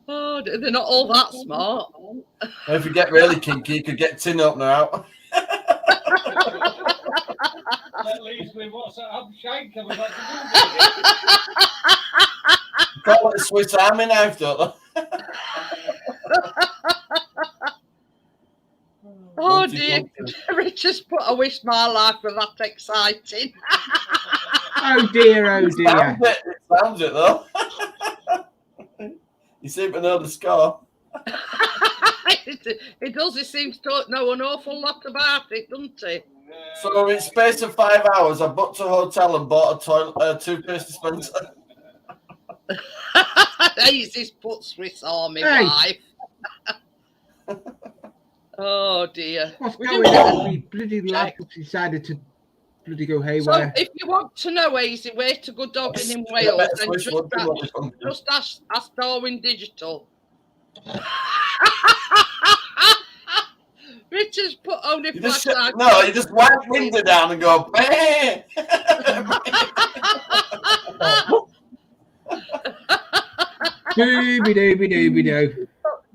Oh, they're not all that smart. If you get really kinky, you could get tin opener out. That leaves me, what's that? I'm shank. I'm about to Call it a Swiss Army knife, don't they? Oh dear, Richard's put, I wish my life were that exciting. Oh dear, oh dear. It sounds it though. You seem to know the score. It does, he seems to know an awful lot about it, doesn't he? So in space of 5 hours, I booked a hotel and bought a toothpaste dispenser. Daisy's put Swiss Army life. Oh dear. What's going on? We bloody lad decided to bloody go haywire. So if you want to know, Hazy, where to go dogging in Wales, then just ask Darwin Digital. Richard's put only flashlight. No, you just wipe window down and go, bang! Dooby-dooby-dooby-doo.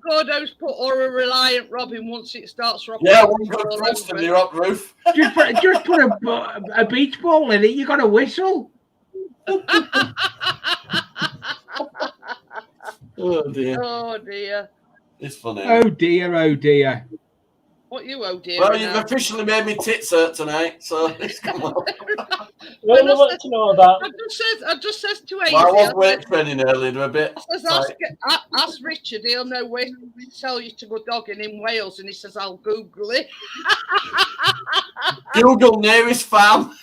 Gordo's put or a reliant Robin once it starts rocking. Yeah, one good twist and you're up roof. Just put a beach ball in it. You got a whistle. Oh dear. Oh dear. It's funny. Oh dear, oh dear. What you oh dear? Well, you've officially made me tits hurt tonight, so it's come on. Really want to know that. I just says to Hazy. Well, I was weight training earlier a bit. I says, ask Richard, he'll know where to tell you to go dogging in Wales, and he says, I'll Google it. Google nearest farm.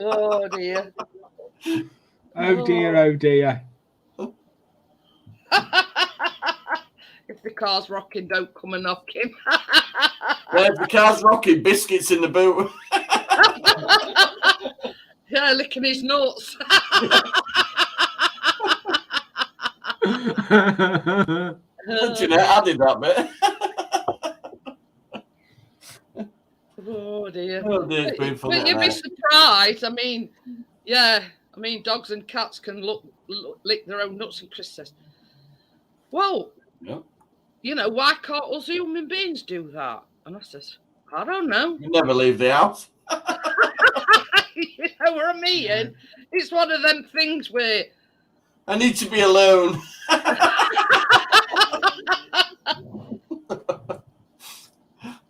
Oh dear. Oh dear, oh dear. If the car's rocking, don't come and knock him. Yeah, the car's rocking, biscuits in the boot. Yeah, licking his nuts. Jeanette added that bit. Oh dear. Oh dear, it's been funny. But you'd be surprised. I mean, yeah. I mean, dogs and cats can lick their own nuts. And Chris says, well, yeah. You know, why can't us human beings do that? And I says, I don't know. You never leave the house. You know what I mean? It's one of them things where I need to be alone.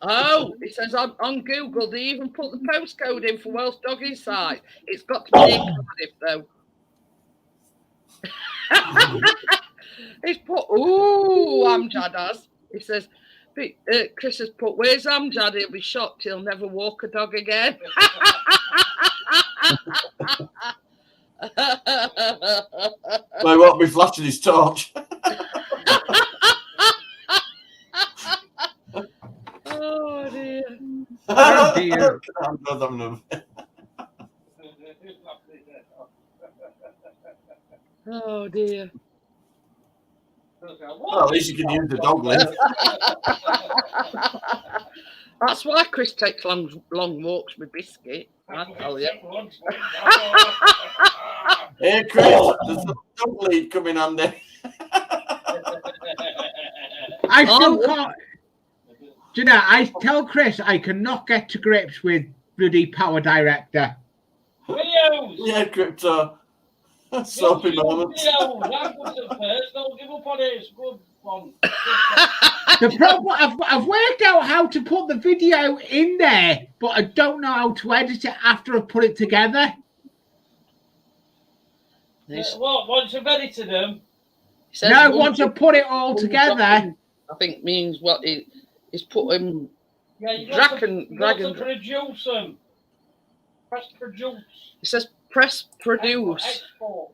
Oh, it says on Google, they even put the postcode in for Welsh doggy site. It's got to be near Cardiff, though. He's put, ooh, Amjad has. He says, Chris has put, where's Amjad? He'll be shocked. He'll never walk a dog again. They won't be flashing his torch. Oh, dear. Oh, dear. Oh, dear. Well, at least you can use the dog lift. That's why Chris takes long walks with Biscuit. I tell you. Hey, Chris, there's a dog lead coming on there. I still can't. Do you know, I tell Chris I cannot get to grips with bloody Power Director. Videos! Yeah, Crypto. Soapy moments. Videos! That was the first. Don't give up on it. It's a good one. The problem, I've worked out how to put the video in there, but I don't know how to edit it after I've put it together. What? Once you've edited them? No, once I put it all together. I think means what is put him. Yeah, you drag got and to produce them. Press produce. It says press produce. Export.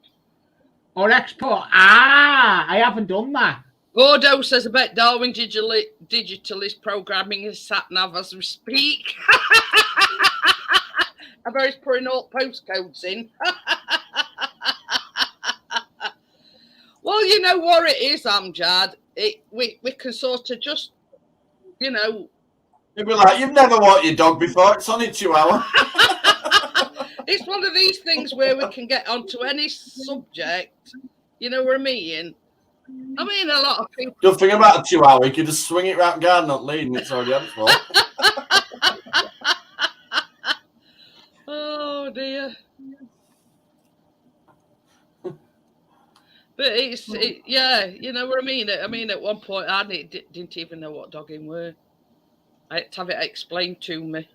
Or export. Ah, I haven't done that. Gordo says, I bet Darwin Digital is programming his sat nav as we speak. I bet he's putting all postcodes in. Well, you know what it is, Amjad. We can sort of just, you know. You'd be like, you've never walked your dog before. It's only 2 hours. It's one of these things where we can get onto any subject. You know what I mean? I mean, a lot of people. Don't think about a 2 hour. You could just swing it round garden, not leading. It's already on for. Oh dear. But yeah, you know what I mean. I mean, at one point, I didn't even know what dogging were. I had to have it explained to me.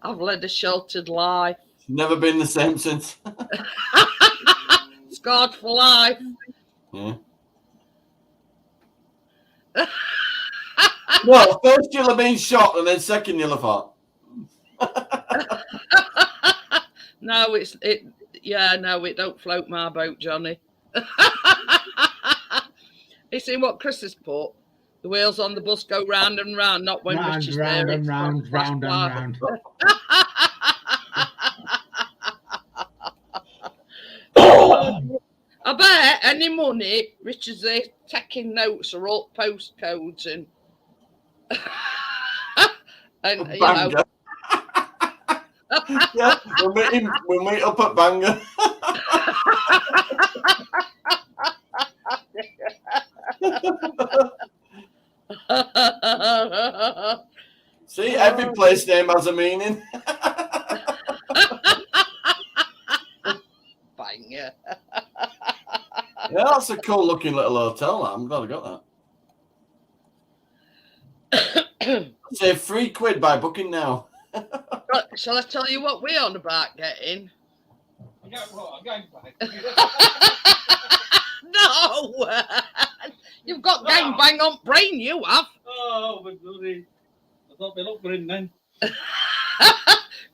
I've led a sheltered life. Never been the same since. Scarred for life. Yeah. No, first you'll have been shot, and then second you'll have fought. No, it don't float my boat, Johnny. You see what Chris has put? The wheels on the bus go round and round, not when Rich is there. Round and round, round and round. I bet any money Rich is there taking notes or all postcodes and and you know. Yeah, we'll meet up at Bangor. See, every place name has a meaning. Bangor. Yeah, that's a cool looking little hotel. I'm glad I got that. Say £3 by booking now. Shall I tell you what we're on about getting? No! You've got gangbang on brain, you have. Oh, my bloody. I've not been up for him then.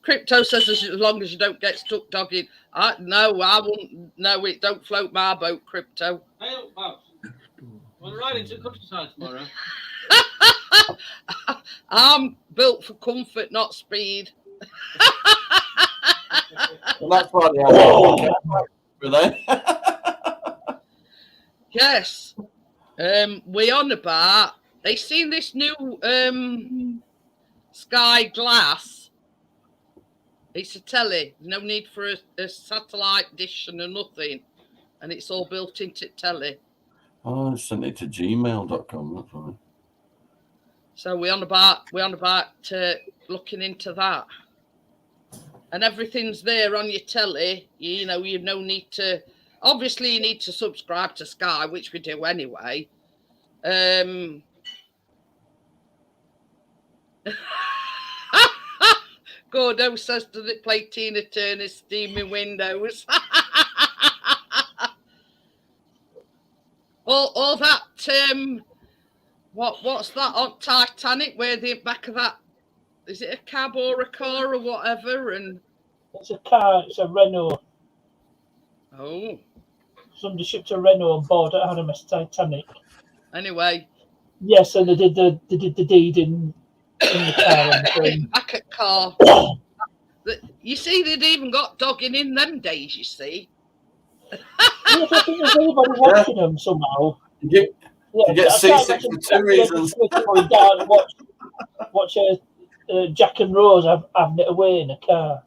Crypto says as long as you don't get stuck dogging. No, I won't. No, it don't float my boat, Crypto. Hey, look, Babs. We're riding to the countryside tomorrow. I'm built for comfort, not speed. Well, that's why they have Yes. We on about. They seen this new Sky Glass. It's a telly. No need for a satellite dish and nothing, and it's all built into telly. Oh, I sent it to gmail.com. That's right. So we're on about looking into that, and everything's there on your telly. You know, you've no need to. Obviously, you need to subscribe to Sky, which we do anyway. Gordo says, does it play Tina Turner's Steamy Windows? Or that, what's that on Titanic where the back of that, is it a cab or a car or whatever? And it's a car, it's a Renault. Oh. Somebody shipped a Renault on board at RMS Titanic. Anyway. Yes, and they did the deed in the car. Back at car. You see, they'd even got dogging in them days, you see. I don't think there's anybody watching them somehow. You get seasick for two reasons. Going down and watch Jack and Rose having it away in a car.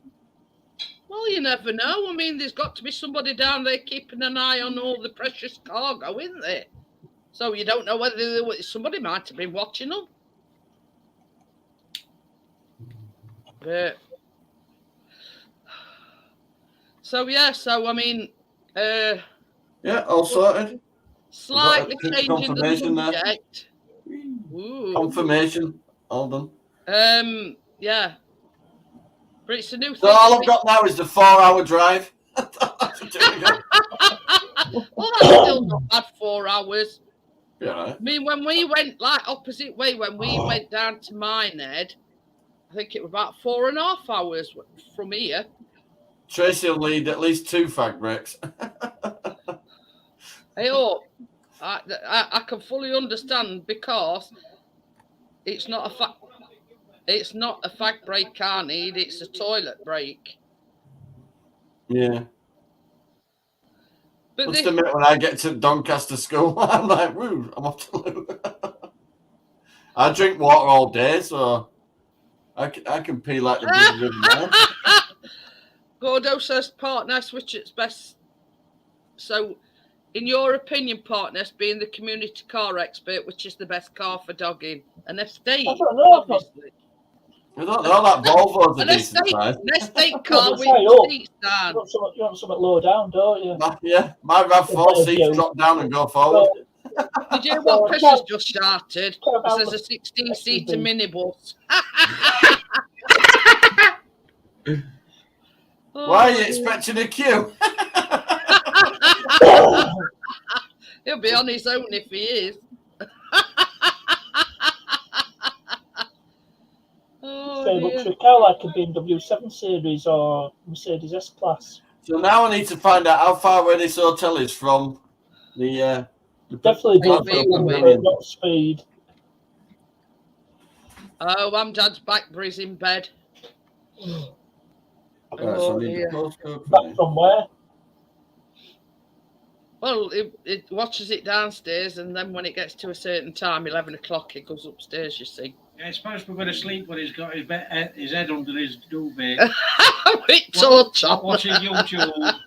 Well, you never know. I mean, there's got to be somebody down there keeping an eye on all the precious cargo, isn't there? So you don't know whether somebody might have been watching them. But, so I mean, all sorted. Slightly changing the subject. Ooh. Confirmation, all done. Yeah. But it's a new thing. So all I've got now is the 4-hour drive. Well, that's still not bad, 4 hours. Yeah. I mean, when we went opposite way, when we went down to Minehead, I think it was about 4.5 hours from here. Tracy will need at least 2 fag breaks. Hey, I can fully understand because it's not a fag break I need, it's a toilet break. Yeah. But Must admit, when I get to Doncaster School, I'm like, woo, I'm off to loo. I drink water all day, so I can pee like the big river man. Gordo says partner switch it's best. So, in your opinion, partners, being the community car expert, which is the best car for dogging? An estate, I don't know. obviously. I don't know, that Volvo's a decent size. An estate car with seats down. You want something low down, don't you? My RAV4 seats drop down and go forward. Did you hear what Precious just started? It says a 16-seater minibus. Why are you expecting a queue? He'll be on his own if he is. But a car like a BMW 7 Series or Mercedes S-Class. So now I need to find out how far away this hotel is from the definitely not speed. Oh, Dad's back, but he's in bed. So I need the postcode. Back from where? Well, it watches it downstairs, and then when it gets to a certain time, 11 o'clock, it goes upstairs, you see. Yeah, he's supposed to be going to sleep when he's got his head under his duvet. Watching YouTube.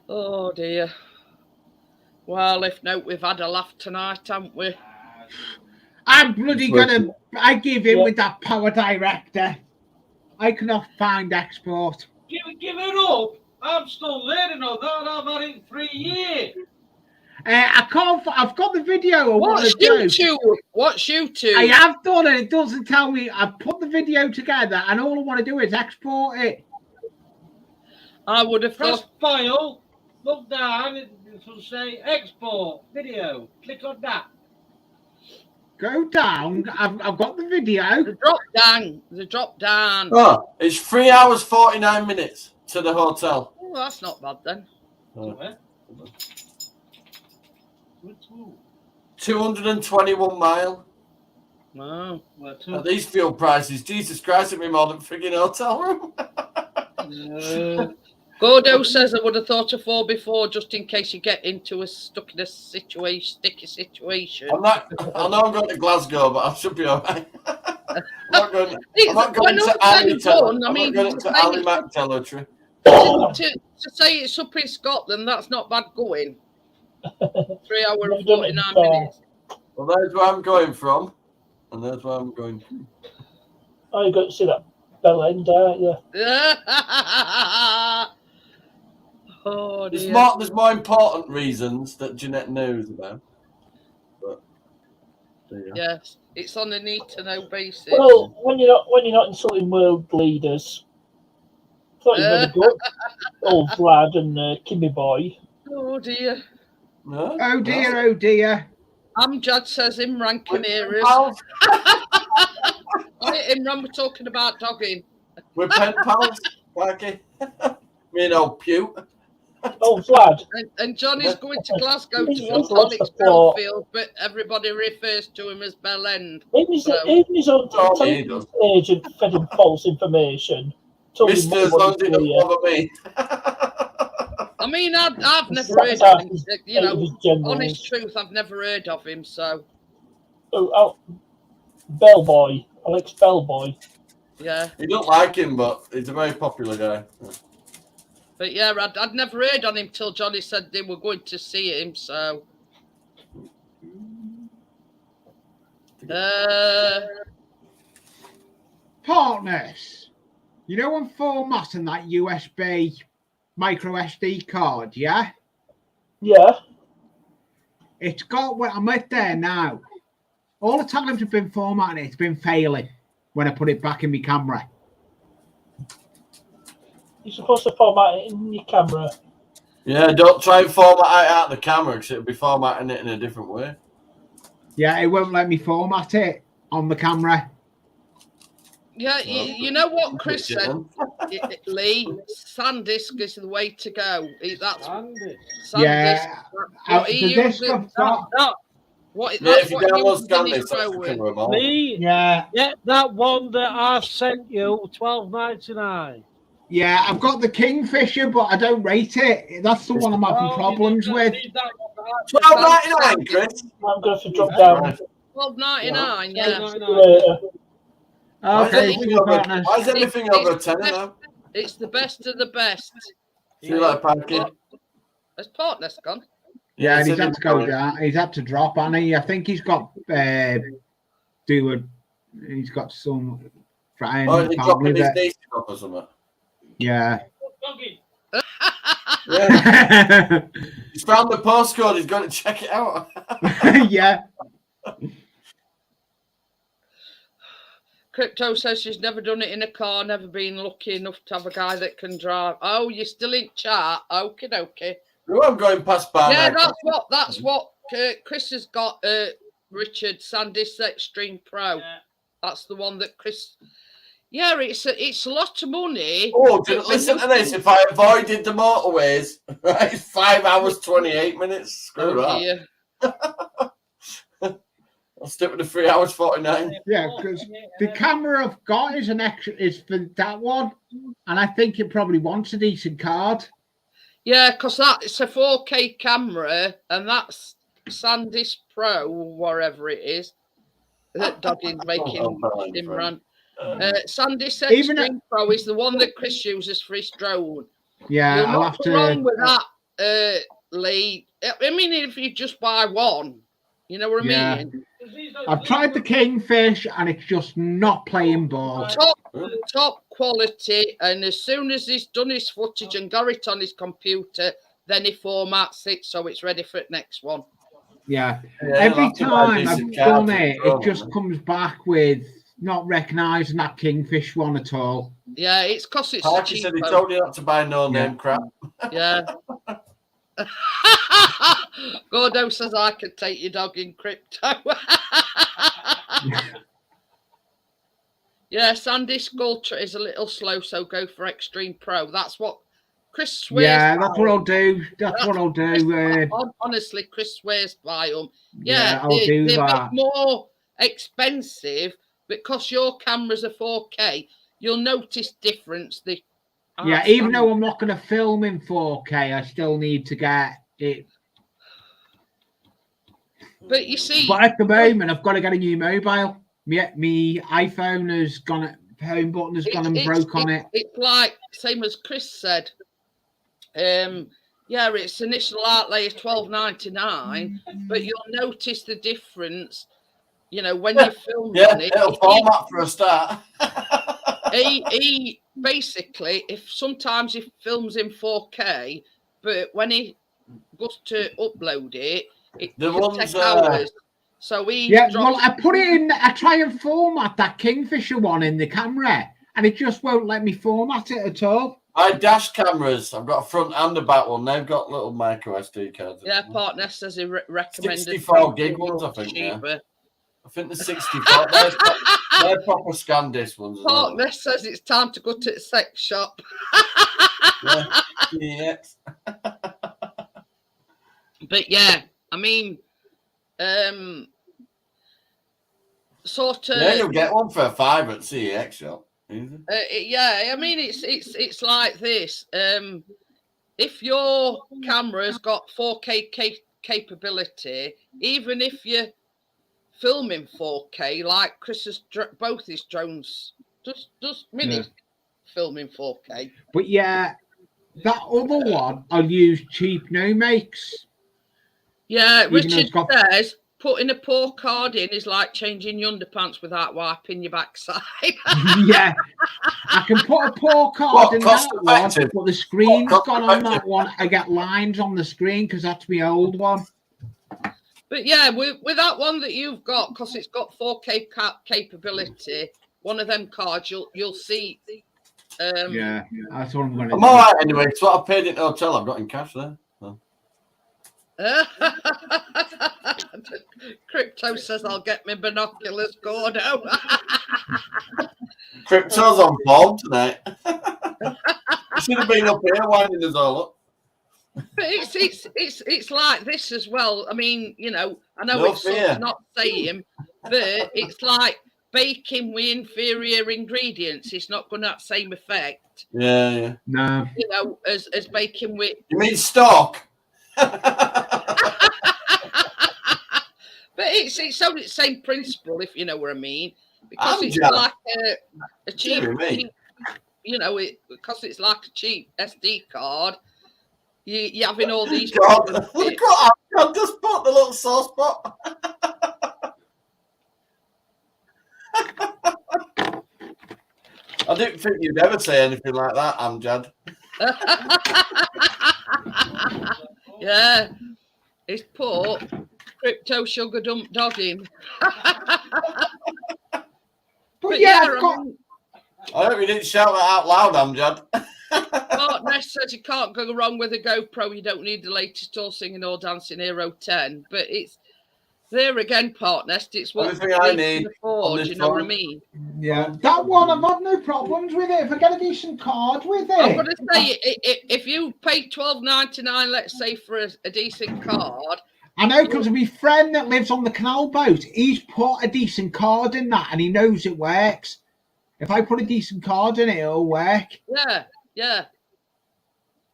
Oh, dear. Well, if not, we've had a laugh tonight, haven't we? I'm bloody gonna. I give in with that power director. I cannot find export. Give it up. I'm still learning on that. I've had it 3 years. I can't. I've got the video. What's YouTube? What's YouTube? I have done it. It doesn't tell me. I've put the video together, and all I want to do is export it. I would have press file. Look down. It will say export video. Click on that. Go down. I've got the video. The drop down. The drop down. Oh, it's 3 hours 49 minutes to the hotel. Oh, that's not bad then. 221 mile. Wow. At these fuel prices, Jesus Christ, it'd be more than frigging hotel room. Gordo says I would have thought of 4 before, just in case you get into stuck in a sticky situation. I know I'm going to Glasgow, but I should be all right. I'm not going to Ali Mac territory. To say it's up in Scotland, that's not bad going. 3 hours and 49 minutes. Well, there's where I'm going from, and there's where I'm going from. Oh, you got to see that bell end, aren't you? Oh, There's dear. more important reasons that Jeanette knows about. But there you go. Yes, it's on a need to know basis. Well, when you're not insulting world leaders, thought you were good. Old Vlad and Kimmy Boy. Oh dear. No? Oh dear, oh dear. Amjad says Imran can hear us. Pals? Right, Imran, we're talking about dogging. We're pen pals, Parky. Me and old Pew. Oh, Vlad. And Johnny's going to Glasgow to He's watch lost Alex the plot. Belfield, but everybody refers to him as Bell End. Even his own Oh, he intelligence agent fed him false information. Told him Mr. more As long as than it doesn't bother me. I mean, I've never That's heard of him. his- You know, his generals. honest truth, I've never heard of him. So, Bellboy, Alex Bellboy. yeah. You don't like him, but he's a very popular guy. But yeah, I'd never heard on him till Johnny said they were going to see him. So, Partners. You know, I'm formatting that USB micro SD card, yeah? Yeah. It's got what I'm at there now. All the times I've been formatting it, it's been failing when I put it back in my camera. You're supposed to format it in your camera. Yeah, don't try and format it out the camera because it'll be formatting it in a different way. Yeah, it won't let me format it on the camera. yeah, you know what Chris said, Lee? SanDisk is the way to go. That's SanDisk. Yeah. What he The disc uses- I've got- What, Yeah, that's if you what he download uses in his SanDisk, phone. that's the remote. Lee, Yeah, get that one that I've sent you, $12.99. yeah, I've got the Kingfisher, but I don't rate it. That's the one I'm having problems with. $12.99, Chris. I'm going to drop down. Right. $12.99, yeah. Later. Okay, Why see you, partners. is everything over a tenner now? It's the best of the best. See you later, Parky. Has Partners gone? Yeah, and he he's said had to go down. He's had to drop, and I think he's got he's got some friends. Oh, he's dropping his that, daisy up or something. yeah. Yeah. He's found the postcode. He's got to check it out. Yeah. Crypto says she's never done it in a car, never been lucky enough to have a guy that can drive. Oh, you're still in chat? Okie dokie. Oh, I'm going past by Yeah, now. that's what Chris has got. Richard SanDisk Extreme Pro. Yeah. That's the one that Chris. Yeah, it's a lot of money. Oh, listen to this. If I avoided the motorways, right, 5 hours 28 minutes. Screw that. Yeah. I'll stick with the 3 hours 49. Yeah, because the camera I've got is for that one, and I think it probably wants a decent card. Yeah, because it's a 4K camera, and that's SanDisk Pro, whatever it is. That Doggins making Imran. SanDisk Extreme Pro is the one that Chris uses for his drone. Yeah, You're I'll not have to. wrong with that, Lee. I mean, if you just buy one, you know what I mean. I've tried the Kingfish, and it's just not playing ball. Top quality, and as soon as he's done his footage and got it on his computer, then he formats it so it's ready for the next one. Yeah. Every time I've done it, it just comes back with not recognising that Kingfish one at all. Yeah, it's because it's Parky said he told you not to buy no-name crap. Yeah. Gordo says I could take your dog in crypto. Yeah, SanDisk Ultra is a little slow, so go for Extreme Pro. That's what Chris swears. Yeah, that's what I'll do. That's what I'll do. Honestly, Chris swears by them. Yeah, I'll do they're that. a bit more expensive because your cameras are 4K. You'll notice difference. Yeah, even though I'm not going to film in 4K, I still need to get it. But you see, but at the moment, I've got to get a new mobile. Me iPhone has gone. Home button has gone and broke on it. It's like same as Chris said. Yeah, its initial outlay is $12.99, but you'll notice the difference. You know when you film on it. It'll format for a start. he basically, if sometimes he films in 4K, but when he goes to upload it, it The can ones, take hours. So I put it in. I try and format that Kingfisher one in the camera, and it just won't let me format it at all. My dash cameras, I've got a front and a back one. They've got little micro SD cards. Yeah, partner says he recommended 64 gig ones, I think. cheaper. Yeah. I think the 64. they're proper scan disc ones. Partner says it's time to go to the sex shop. Yeah. But yeah, I mean, sort of. Yeah, you'll get one for a $5 at CEX shop. Yeah, I mean it's like this. If your camera's got 4K capability, even if you're filming 4K, like Chris's both his drones does mini filming 4K. But yeah, that other one I'll use cheap no makes. Yeah, Richard says putting a poor card in is like changing your underpants without wiping your backside. Yeah, I can put a poor card in that one, but the screen's gone on that one. I get lines on the screen because that's my old one. But yeah, with that one that you've got, because it's got 4K capability, one of them cards you'll see. Yeah, that's what I'm going to do. I'm all right anyway. It's what I paid in the hotel. I've got in cash there. So. Crypto says I'll get my binoculars, Gordo. Crypto's on form tonight. You should have been up here winding us all up. But it's like this as well. I mean, you know, I know No it's fear. not saying, but it's like baking with inferior ingredients. It's not going to have the same effect. Yeah. No. You know, as baking with. You mean stock? But it's only the same principle, if you know what I mean, because it's jealous. like a cheap, you know, because it's like a cheap SD card. You're having all these. God, look what I've just put the little sauce pot. I didn't think you'd ever say anything like that, Amjad. Yeah, it's put crypto sugar dump dog in. But yeah, I hope you didn't shout that out loud, Amjad. Partner says you can't go wrong with a GoPro. You don't need the latest all singing or dancing Hero 10. But it's there again, partner. It's what I need. Afford, you know what I mean? Yeah, that one I've had no problems with it. If I get a decent card with it, I'm going to say if you pay $12.99, let's say for a decent card. I know because my friend that lives on the canal boat, he's put a decent card in that, and he knows it works. If I put a decent card in it, it'll work. Yeah.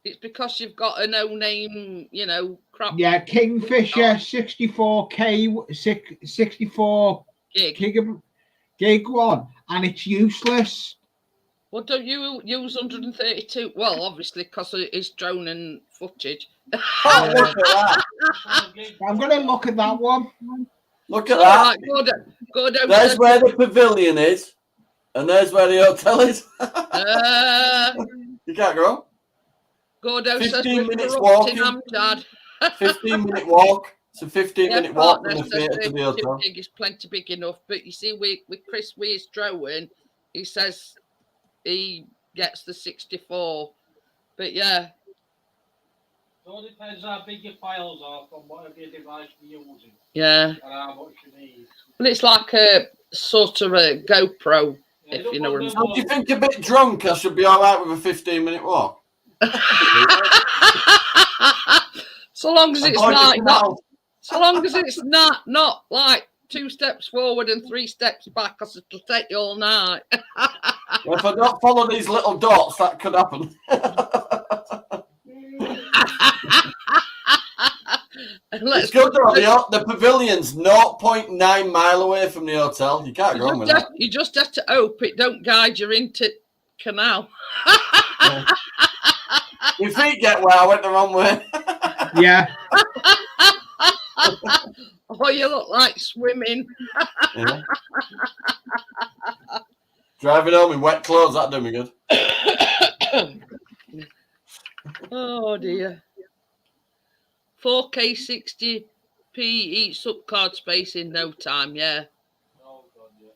It's because you've got a no-name, you know, crap. Yeah, Kingfisher 64K, 64 gig one, and it's useless. Well, don't you use 132? Well, obviously, because of his drone and footage. I'm going to look at that one. Look at that. Right, go down. There's where the pavilion is, and there's where the hotel is. You can't go. Gordo 15 minutes walking. 15-minute walk. It's a 15-minute walk from the theatre to the hotel. It's plenty big enough. But you see, with Chris Weir's drone, he says he gets the 64. But yeah. It all depends how big your files are from whatever your device you're using. Yeah. And how much you need. Well, it's like a sort of a GoPro, if you know what I'm saying. Do you think a bit drunk I should be all right with a 15-minute walk? So long as it's like not, so long as it's not like 2 steps forward and 3 steps back, because it'll take you all night. Well, if I don't follow these little dots, that could happen. It's good though. The pavilion's 0.9 mile away from the hotel. You can't go wrong with that. You just have to hope it don't guide you into canal. Yeah. Your feet get wet. I went the wrong way. Yeah. Oh, you look like swimming. Yeah. Driving home in wet clothes, that'd do me good. Oh dear. 4K 60p each up card space in no time. Yeah. Oh, God, yeah.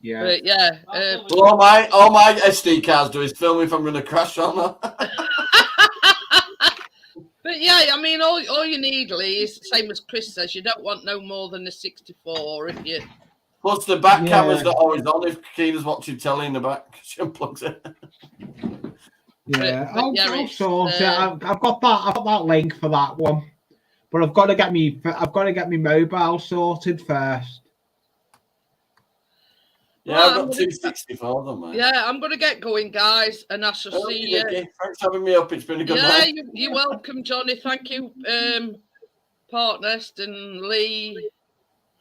Yeah. But yeah. Well, all my SD cards do is film if I'm going to crash on them. But yeah, I mean, all you need, Lee, is the same as Chris says. You don't want no more than a 64 if you. Plus, the back camera's not always on if Keena's watching telly in the back. She unplugs it. Yeah, But yeah, I'll it's, sort it. I've got that link for that one, but I've got to get me mobile sorted first. Yeah, Well, I've got 264 of them, mate. Yeah, I'm going to get going, guys, and I shall see you. Thanks for having me up. It's been a good night. Yeah, you're welcome, Johnny. Thank you, Partnest and Lee.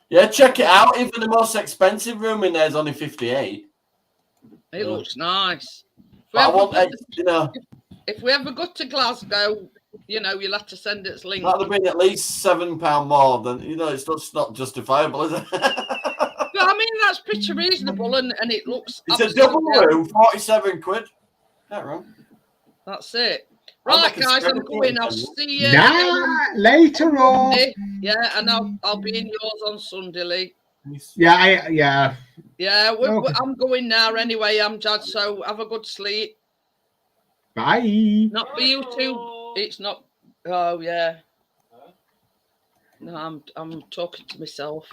Yeah, check it out. Even the most expensive room in there is only 58. It looks nice. If we ever go to Glasgow, you'll have to send us links. That'll be at least £7 more than it's just not justifiable, is it? But I mean, that's pretty reasonable, and it looks. It's a double room, 47 quid. Not wrong. That's it. Right, guys, I'm going. I'll see you later on. Yeah, and I'll be in yours on Sunday, Lee. Yeah. Yeah, I'm going now anyway. I'm Jad, so have a good sleep. Bye. Not for you too. It's not. Oh yeah. No, I'm talking to myself.